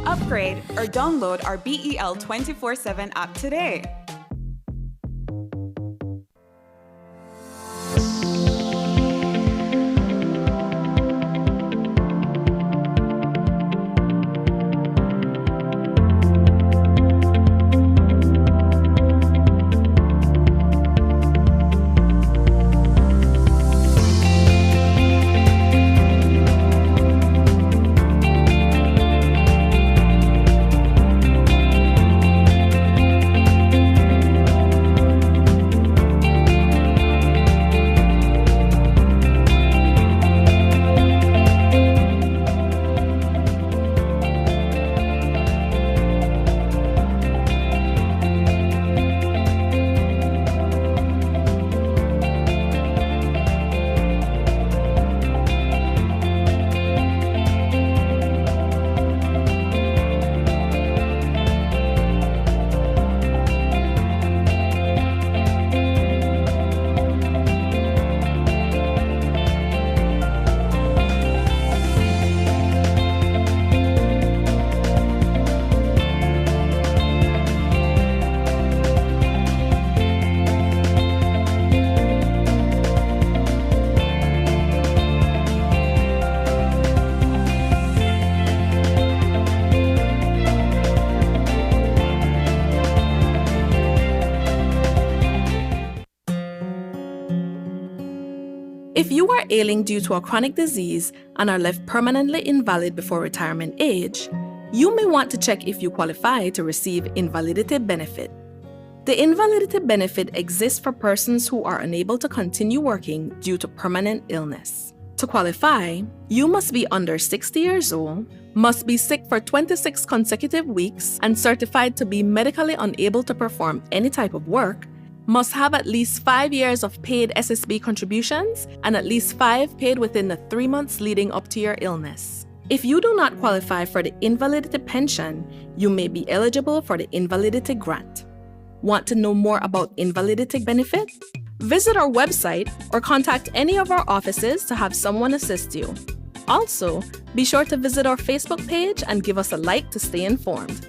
Upgrade or download our BEL 24/7 app today. If you are ailing due to a chronic disease and are left permanently invalid before retirement age, you may want to check if you qualify to receive invalidity benefit. The invalidity benefit exists for persons who are unable to continue working due to permanent illness. To qualify, you must be under 60 years old, must be sick for 26 consecutive weeks and certified to be medically unable to perform any type of work, must have at least 5 years of paid SSB contributions and at least 5 paid within the 3 months leading up to your illness. If you do not qualify for the invalidity pension, you may be eligible for the invalidity grant. Want to know more about invalidity benefit? Visit our website or contact any of our offices to have someone assist you. Also, be sure to visit our Facebook page and give us a like to stay informed.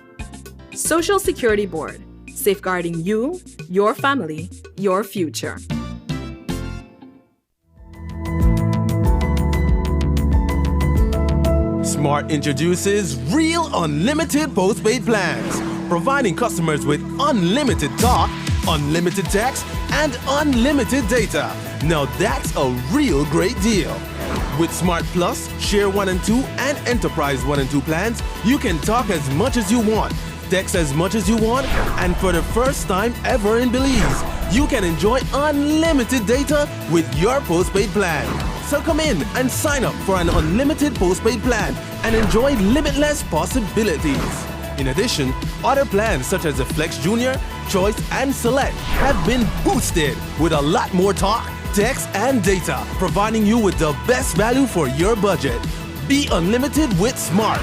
Social Security Board, safeguarding you, your family, your future. Smart introduces Real Unlimited Postpaid Plans, providing customers with unlimited talk, unlimited text, and unlimited data. Now that's a real great deal. With Smart Plus, Share 1 and 2, and Enterprise 1 and 2 plans, you can talk as much as you want, text as much as you want, and for the first time ever in Belize, you can enjoy unlimited data with your postpaid plan. So come in and sign up for an unlimited postpaid plan and enjoy limitless possibilities. In addition, other plans such as the Flex Junior, Choice, and Select have been boosted with a lot more talk, text, and data, providing you with the best value for your budget. Be unlimited with Smart.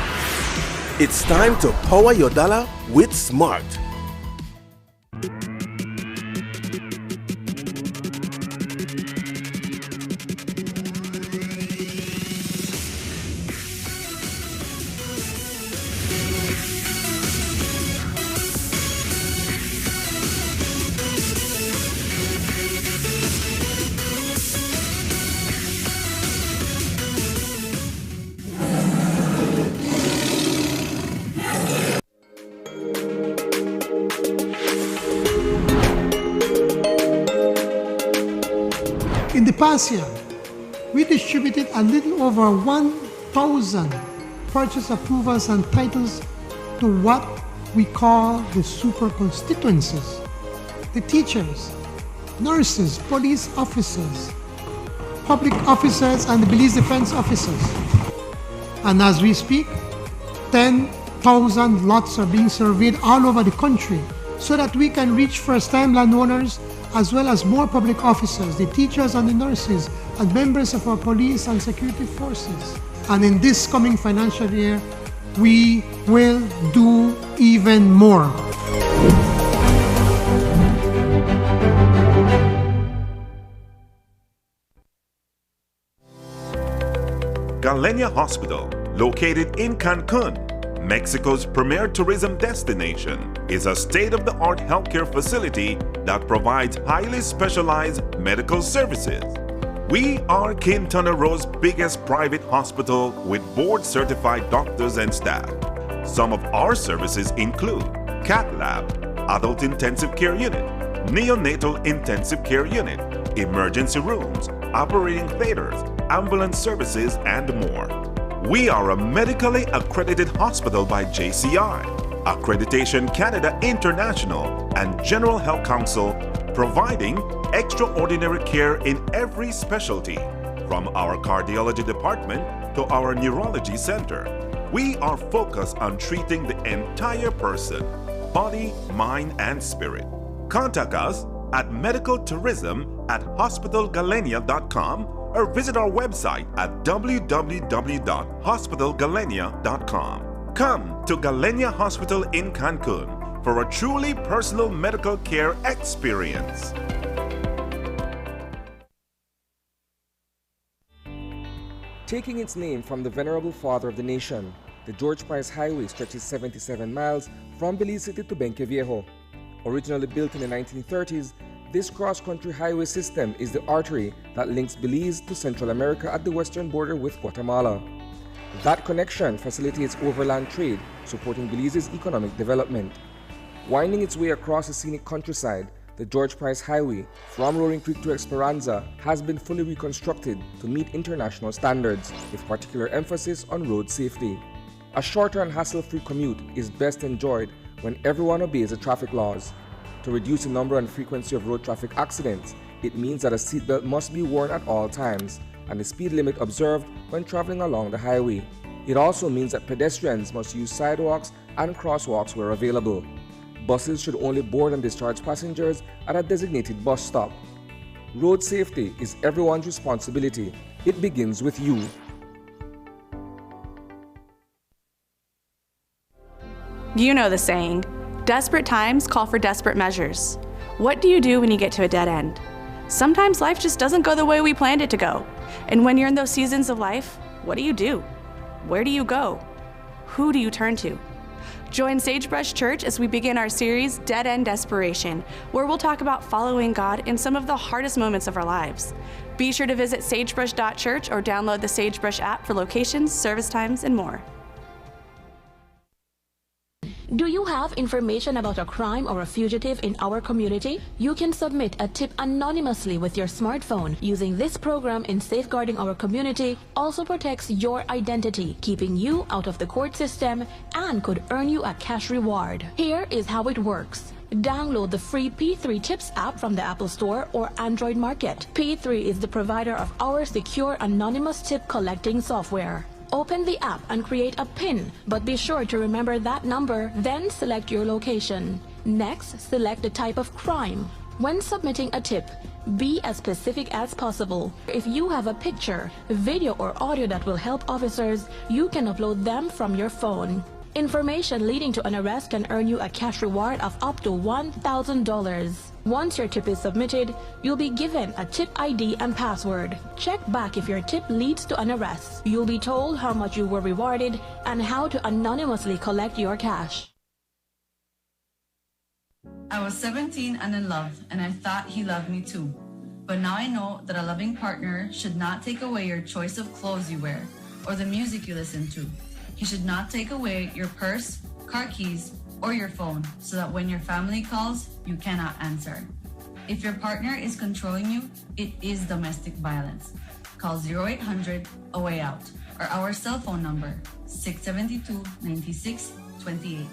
It's time to power your dollar with Smart. the past year, we distributed a little over 1,000 purchase approvals and titles to what we call the super constituencies. The teachers, nurses, police officers, public officers, and the police defense officers. And as we speak, 10,000 lots are being surveyed all over the country so that we can reach first-time landowners as well as more public officers, the teachers and the nurses, and members of our police and security forces. And in this coming financial year, we will do even more. Galenia Hospital, located in Cancun, Mexico's premier tourism destination, is a state-of-the-art healthcare facility that provides highly specialized medical services. We are Quintana Roo's biggest private hospital with board-certified doctors and staff. Some of our services include cath lab, adult intensive care unit, neonatal intensive care unit, emergency rooms, operating theaters, ambulance services, and more. We are a medically accredited hospital by JCI, Accreditation Canada International, and General Health Council, providing extraordinary care in every specialty, from our cardiology department to our neurology center. We are focused on treating the entire person, body, mind, and spirit. Contact us at medicaltourism@hospitalgalenia.com or visit our website at www.hospitalgalenia.com. Come to Galenia Hospital in Cancun for a truly personal medical care experience. Taking its name from the venerable father of the nation, the George Price Highway stretches 77 miles from Belize City to Benqueviejo. Originally built in the 1930s, this cross-country highway system is the artery that links Belize to Central America at the western border with Guatemala. That connection facilitates overland trade, supporting Belize's economic development. Winding its way across the scenic countryside, the George Price Highway from Roaring Creek to Esperanza has been fully reconstructed to meet international standards, with particular emphasis on road safety. A shorter and hassle-free commute is best enjoyed when everyone obeys the traffic laws. To reduce the number and frequency of road traffic accidents, it means that a seatbelt must be worn at all times and the speed limit observed when traveling along the highway. It also means that pedestrians must use sidewalks and crosswalks where available. Buses should only board and discharge passengers at a designated bus stop. Road safety is everyone's responsibility. It begins with you. You know the saying, desperate times call for desperate measures. What do you do when you get to a dead end? Sometimes life just doesn't go the way we planned it to go. And when you're in those seasons of life, what do? Where do you go? Who do you turn to? Join Sagebrush Church as we begin our series, Dead End Desperation, where we'll talk about following God in some of the hardest moments of our lives. Be sure to visit sagebrush.church or download the Sagebrush app for locations, service times, and more. Do you have information about a crime or a fugitive in our community? You can submit a tip anonymously with your smartphone. Using this program in safeguarding our community also protects your identity, keeping you out of the court system, and could earn you a cash reward. Here is how it works. Download the free P3 Tips app from the Apple Store or Android Market. P3 is the provider of our secure anonymous tip collecting software. Open the app and create a PIN, but be sure to remember that number, then select your location. Next, select the type of crime. When submitting a tip, be as specific as possible. If you have a picture, video, or audio that will help officers, you can upload them from your phone. Information leading to an arrest can earn you a cash reward of up to $1,000. Once your tip is submitted, you'll be given a tip ID and password. Check back if your tip leads to an arrest. You'll be told how much you were rewarded and how to anonymously collect your cash. I was 17 and in love, and I thought he loved me too. But now I know that a loving partner should not take away your choice of clothes you wear or the music you listen to. He should not take away your purse, car keys, or your phone so that when your family calls, you cannot answer. If your partner is controlling you, it is domestic violence. Call 0800 A Way Out or our cell phone number 672-9628.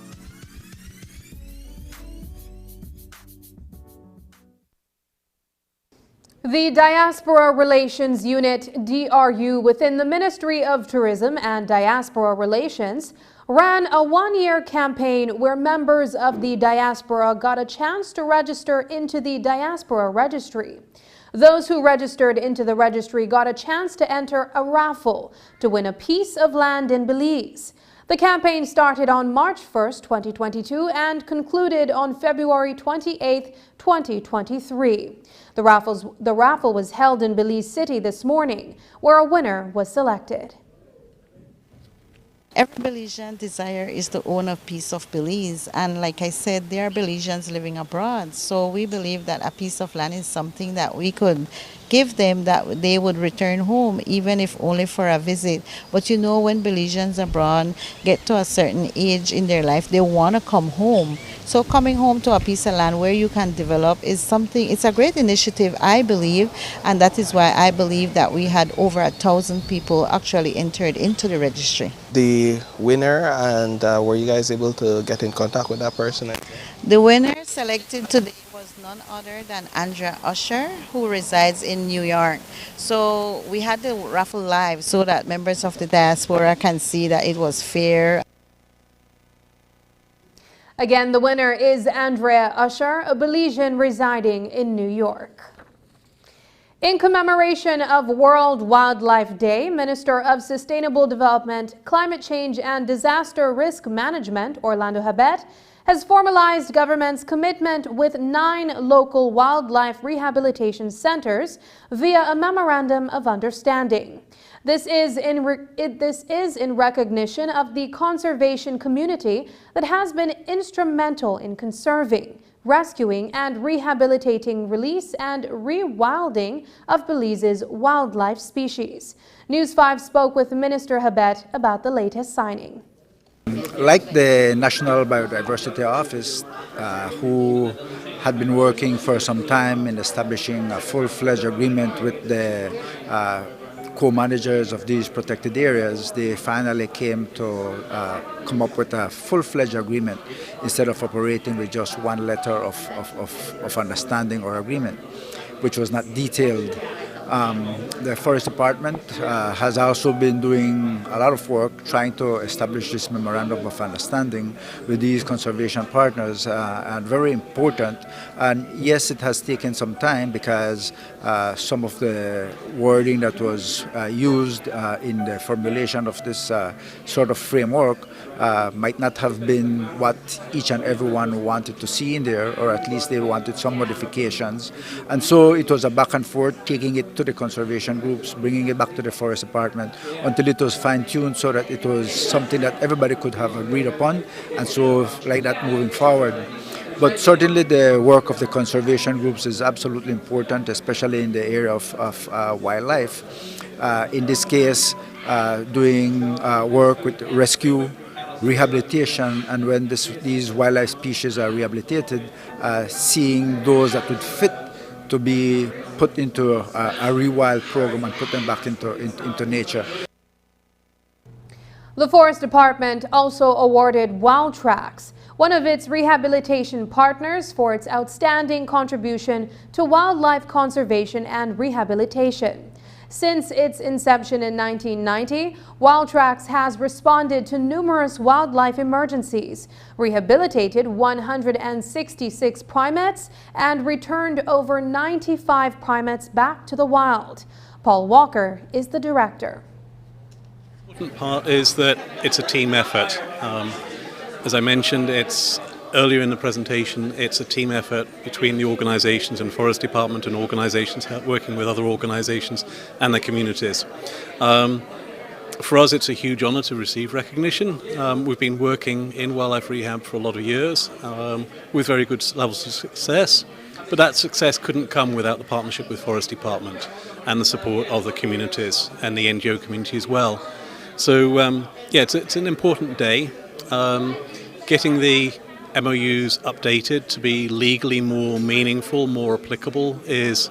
The Diaspora Relations Unit, DRU, within the Ministry of Tourism and Diaspora Relations ran a one-year campaign where members of the diaspora got a chance to register into the Diaspora Registry. Those who registered into the registry got a chance to enter a raffle to win a piece of land in Belize. The campaign started on March 1st, 2022 and concluded on February 28th, 2023. The raffle was held in Belize City this morning, where a winner was selected. Every Belizean desire is to own a piece of Belize, and like I said, there are Belizeans living abroad, so we believe that a piece of land is something that we could give them, that they would return home, even if only for a visit. But you know, when Belizeans abroad get to a certain age in their life, they want to come home. So coming home to a piece of land where you can develop is something, it's a great initiative, I believe, and that is why I believe that we had over 1,000 people actually entered into the registry. The winner, and were you guys able to get in contact with that person? The winner selected today was none other than Andrea Usher, who resides in New York. So we had the raffle live so that members of the diaspora can see that it was fair. Again, the winner is Andrea Usher, a Belizean residing in New York. In commemoration of World Wildlife Day, Minister of Sustainable Development, Climate Change and Disaster Risk Management, Orlando Habet, has formalized government's commitment with 9 local wildlife rehabilitation centers via a memorandum of understanding. This is in recognition of the conservation community that has been instrumental in conserving, rescuing and rehabilitating release and rewilding of Belize's wildlife species. News 5 spoke with Minister Habet about the latest signing. Like the National Biodiversity Office, who had been working for some time in establishing a full-fledged agreement with the co-managers of these protected areas, they finally came to come up with a full-fledged agreement instead of operating with just one letter of understanding or agreement, which was not detailed. The Forest Department has also been doing a lot of work trying to establish this memorandum of understanding with these conservation partners, and very important. And yes, it has taken some time because some of the wording that was used in the formulation of this sort of framework might not have been what each and everyone wanted to see in there, or at least they wanted some modifications. And so it was a back and forth, taking it to the conservation groups, bringing it back to the Forest Department until it was fine-tuned so that it was something that everybody could have agreed upon, and so like that moving forward. But certainly the work of the conservation groups is absolutely important, especially in the area of wildlife. In this case, doing work with rescue, rehabilitation, and when these wildlife species are rehabilitated, seeing those that would fit to be put into a rewild program and put them back into nature. The Forest Department also awarded Wild Tracks, one of its rehabilitation partners, for its outstanding contribution to wildlife conservation and rehabilitation. Since its inception in 1990, Wild Tracks has responded to numerous wildlife emergencies, rehabilitated 166 primates, and returned over 95 primates back to the wild. Paul Walker is the director. The important part is that it's a team effort. As I mentioned, earlier in the presentation, it's a team effort between the organisations and Forest Department and organisations working with other organisations and the communities. For us, it's a huge honour to receive recognition. We've been working in wildlife rehab for a lot of years with very good levels of success, but that success couldn't come without the partnership with Forest Department and the support of the communities and the NGO community as well. So, yeah, it's an important day. Getting the MOUs updated to be legally more meaningful, more applicable is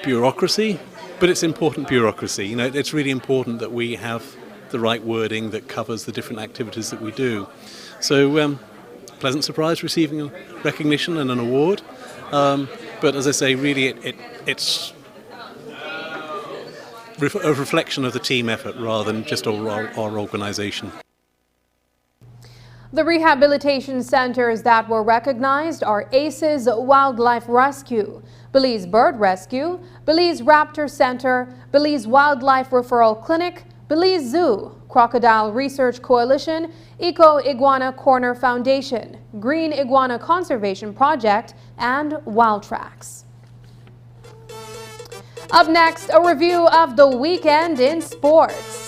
bureaucracy, but it's important bureaucracy. You know, it's really important that we have the right wording that covers the different activities that we do. So, pleasant surprise receiving a recognition and an award. But as I say, really it's a reflection of the team effort rather than just our organisation. The rehabilitation centers that were recognized are ACES Wildlife Rescue, Belize Bird Rescue, Belize Raptor Center, Belize Wildlife Referral Clinic, Belize Zoo, Crocodile Research Coalition, Eco Iguana Corner Foundation, Green Iguana Conservation Project, and Wild Tracks. Up next, a review of the weekend in sports.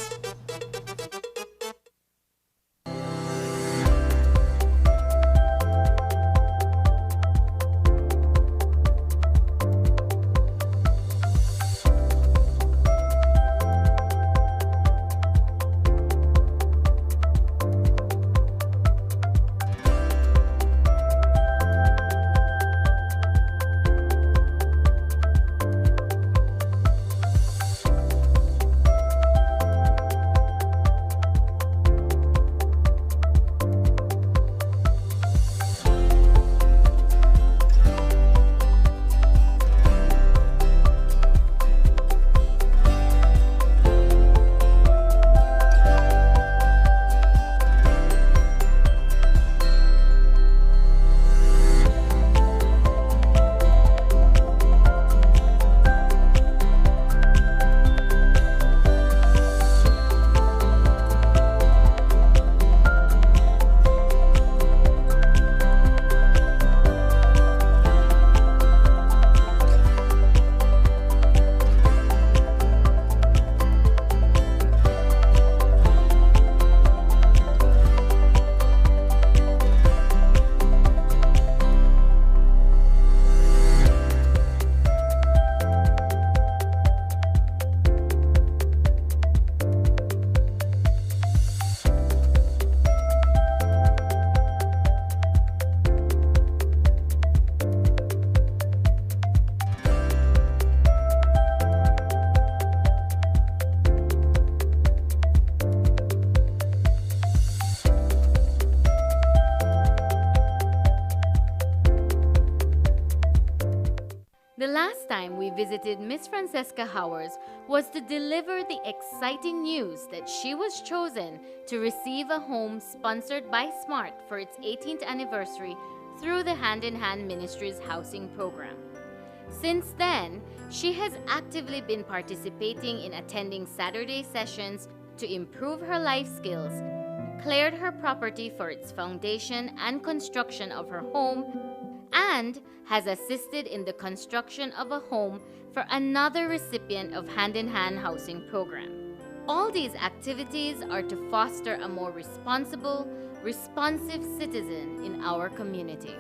The last time we visited Miss Francesca Howers was to deliver the exciting news that she was chosen to receive a home sponsored by SMART for its 18th anniversary through the Hand in Hand Ministries housing program. Since then, she has actively been participating in attending Saturday sessions to improve her life skills, cleared her property for its foundation and construction of her home, and has assisted in the construction of a home for another recipient of Hand in Hand housing program. All these activities are to foster a more responsible, responsive citizen in our community.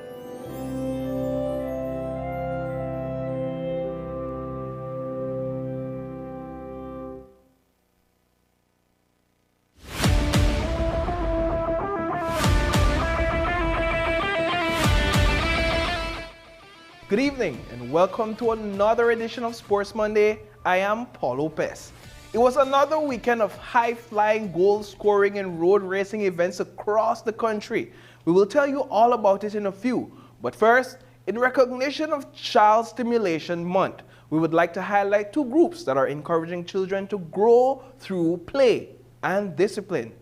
Good evening and welcome to another edition of Sports Monday. I am Paul Lopez. It was another weekend of high-flying, goal-scoring and road racing events across the country. We will tell you all about it in a few. But first, in recognition of Child Stimulation Month, we would like to highlight two groups that are encouraging children to grow through play and discipline.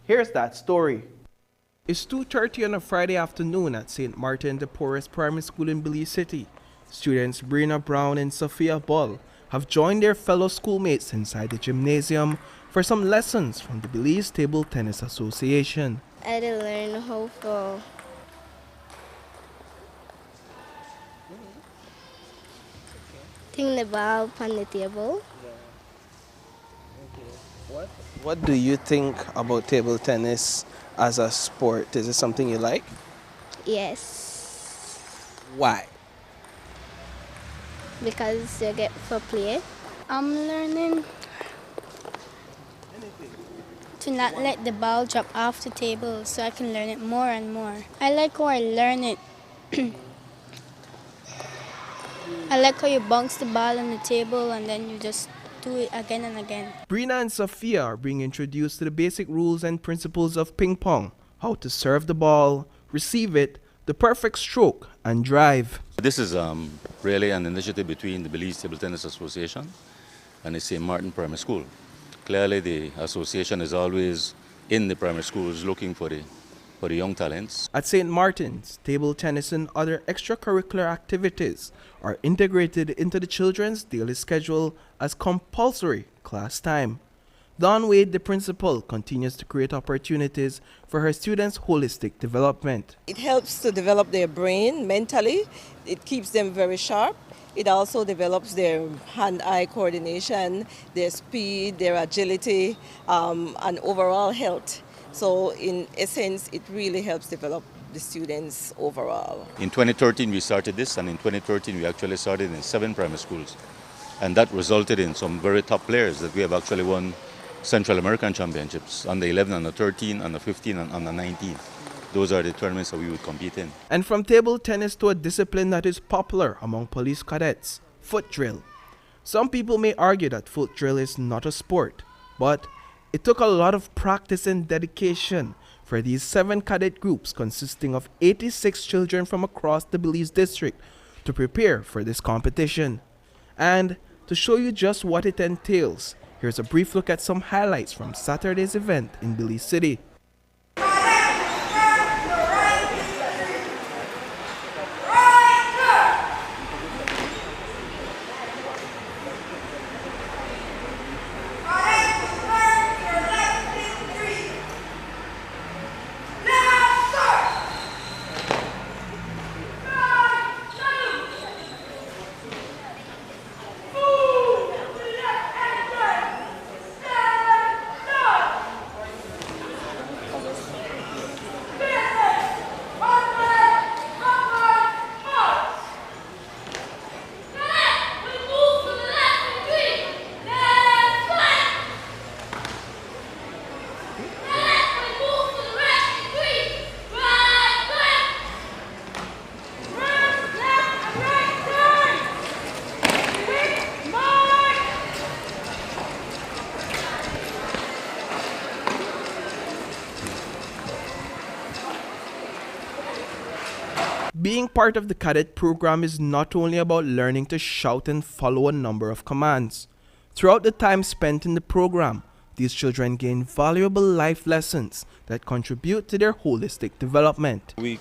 Here's that story. It's 2:30 on a Friday afternoon at St. Martin de Porres Primary School in Belize City. Students Brenna Brown and Sophia Ball have joined their fellow schoolmates inside the gymnasium for some lessons from the Belize Table Tennis Association. I did learn how to ting the ball on the table. What do you think about table tennis as a sport? Is it something you like? Yes, Why? because you get for play. I'm learning to not let the ball drop off the table so I can learn it more and more. I like how I learn it. I like how you bounce the ball on the table and then you just do it again and again. Brina and Sophia are being introduced to the basic rules and principles of ping pong, how to serve the ball, receive it, the perfect stroke, and drive. This is really an initiative between the Belize Table Tennis Association and the St. Martin Primary School. Clearly, the association is always in the primary schools looking for the young talents. At St. Martin's, table tennis and other extracurricular activities are integrated into the children's daily schedule as compulsory class time. Dawn Wade, the principal, continues to create opportunities for her students' holistic development. It helps to develop their brain mentally. It keeps them very sharp. It also develops their hand-eye coordination, their speed, their agility, and overall health. So in essence, it really helps develop the students overall. In 2013, we started this, and in 2013, we actually started in 7 primary schools. And that resulted in some very top players that we have actually won Central American Championships, under 11, under 13, under 15, and under 19. Those are the tournaments that we would compete in. And from table tennis to a discipline that is popular among police cadets, foot drill. Some people may argue that foot drill is not a sport, but it took a lot of practice and dedication for these 7 cadet groups consisting of 86 children from across the Belize district to prepare for this competition. And to show you just what it entails, here's a brief look at some highlights from Saturday's event in Belize City. Being part of the cadet program is not only about learning to shout and follow a number of commands. Throughout the time spent in the program, these children gain valuable life lessons that contribute to their holistic development. We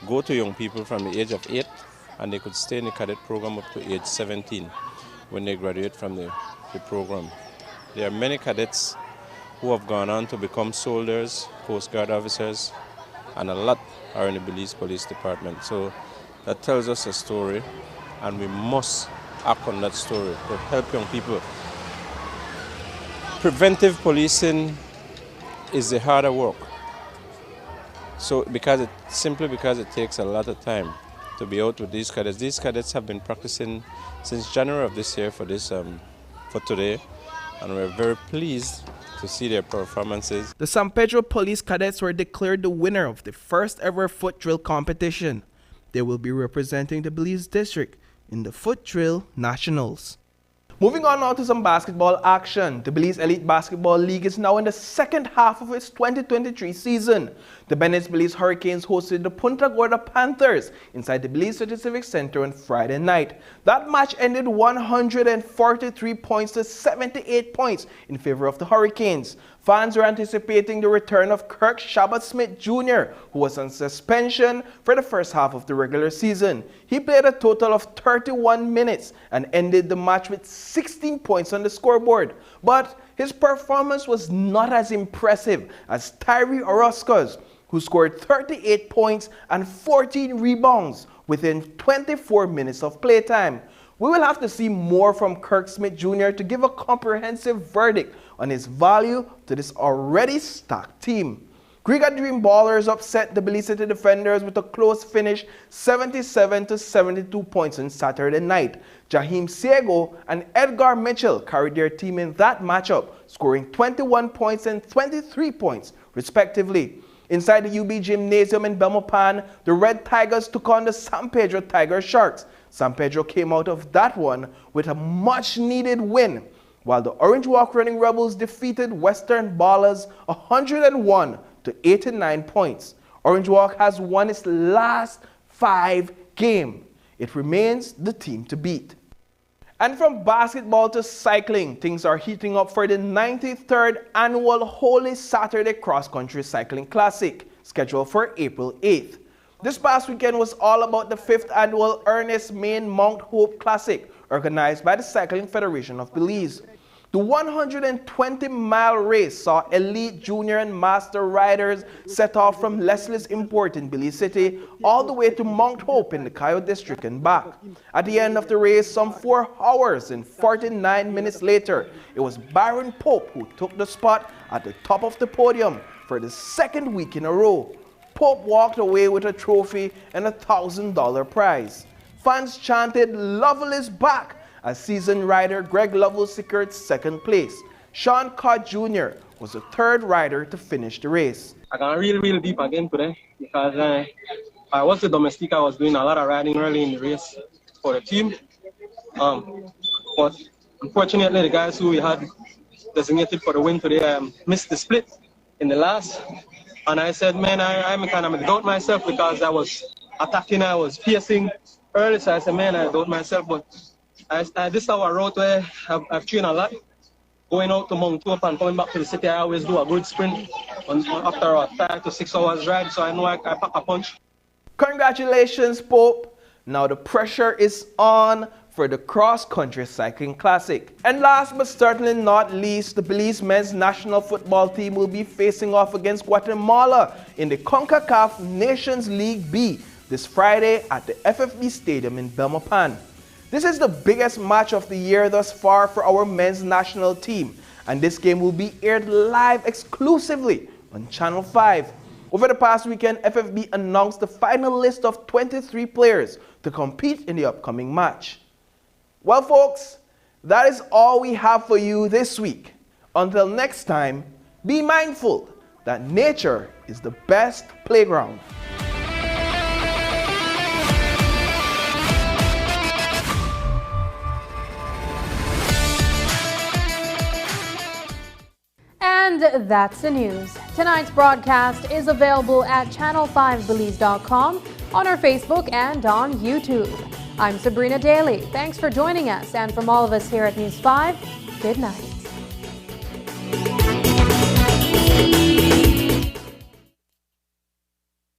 go to young people from the age of 8 and they could stay in the cadet program up to age 17 when they graduate from the program. There are many cadets who have gone on to become soldiers, Coast Guard officers, and a lot are in the Belize Police Department. So that tells us a story, and we must act on that story to help young people. Preventive policing is the harder work. So simply because it takes a lot of time to be out with these cadets. These cadets have been practicing since January of this year for today, and we're very pleased to see their performances. The San Pedro Police Cadets were declared the winner of the first ever foot drill competition. They will be representing the Belize District in the Foot Drill Nationals. Moving on now to some basketball action. The Belize Elite Basketball League is now in the second half of its 2023 season. The Bennett's Belize Hurricanes hosted the Punta Gorda Panthers inside the Belize City Civic Center on Friday night. That match ended 143 points to 78 points in favor of the Hurricanes. Fans were anticipating the return of Kirk Shabbat-Smith Jr., who was on suspension for the first half of the regular season. He played a total of 31 minutes and ended the match with 16 points on the scoreboard. But his performance was not as impressive as Tyree Orozco's, who scored 38 points and 14 rebounds within 24 minutes of playtime. We will have to see more from Kirk Smith Jr. to give a comprehensive verdict on his value to this already stacked team. Griga Dream Ballers upset the Belize City Defenders with a close finish 77-72 points on Saturday night. Jaheim Siego and Edgar Mitchell carried their team in that matchup, scoring 21 points and 23 points respectively. Inside the UB Gymnasium in Belmopan, the Red Tigers took on the San Pedro Tiger Sharks. San Pedro came out of that one with a much-needed win, while the Orange Walk Running Rebels defeated Western Ballers 101-89 points. Orange Walk has won its last 5 games. It remains the team to beat. And from basketball to cycling, things are heating up for the 93rd annual Holy Saturday Cross Country Cycling Classic, scheduled for April 8th. This past weekend was all about the 5th annual Ernest Main Mount Hope Classic, organized by the Cycling Federation of Belize. The 120-mile race saw elite junior and master riders set off from Leslie's Import in Belize City all the way to Mount Hope in the Coyote District and back. At the end of the race, some 4 hours and 49 minutes later, it was Byron Pope who took the spot at the top of the podium for the 2nd week in a row. Pope walked away with a trophy and a $1,000 prize. Fans chanted, "Lovell is back," as seasoned rider Greg Lovell secured 2nd place. Sean Cott Jr. was the 3rd rider to finish the race. I got really deep again today because I was the domestic. I was doing a lot of riding early in the race for the team. But unfortunately, the guys who we had designated for the win today missed the split in the last. And I said, man, I'm kind of doubt myself because I was attacking, I was piercing early. So I said, man, I doubt myself. But this is our route where I've trained a lot. Going out to Mount Hope and coming back to the city, I always do a good sprint after a 5 to 6 hours ride, so I know I pack a punch. Congratulations, Pope. Now the pressure is on for the Cross Country Cycling Classic. And last but certainly not least, the Belize men's national football team will be facing off against Guatemala in the CONCACAF Nations League B this Friday at the FFB Stadium in Belmopan. This is the biggest match of the year thus far for our men's national team, and this game will be aired live exclusively on Channel 5. Over the past weekend, FFB announced the final list of 23 players to compete in the upcoming match. Well, folks, that is all we have for you this week. Until next time, be mindful that nature is the best playground. And that's the news. Tonight's broadcast is available at channel5belize.com, on our Facebook, and on YouTube. I'm Sabrina Daly. Thanks for joining us, and from all of us here at News 5, good night.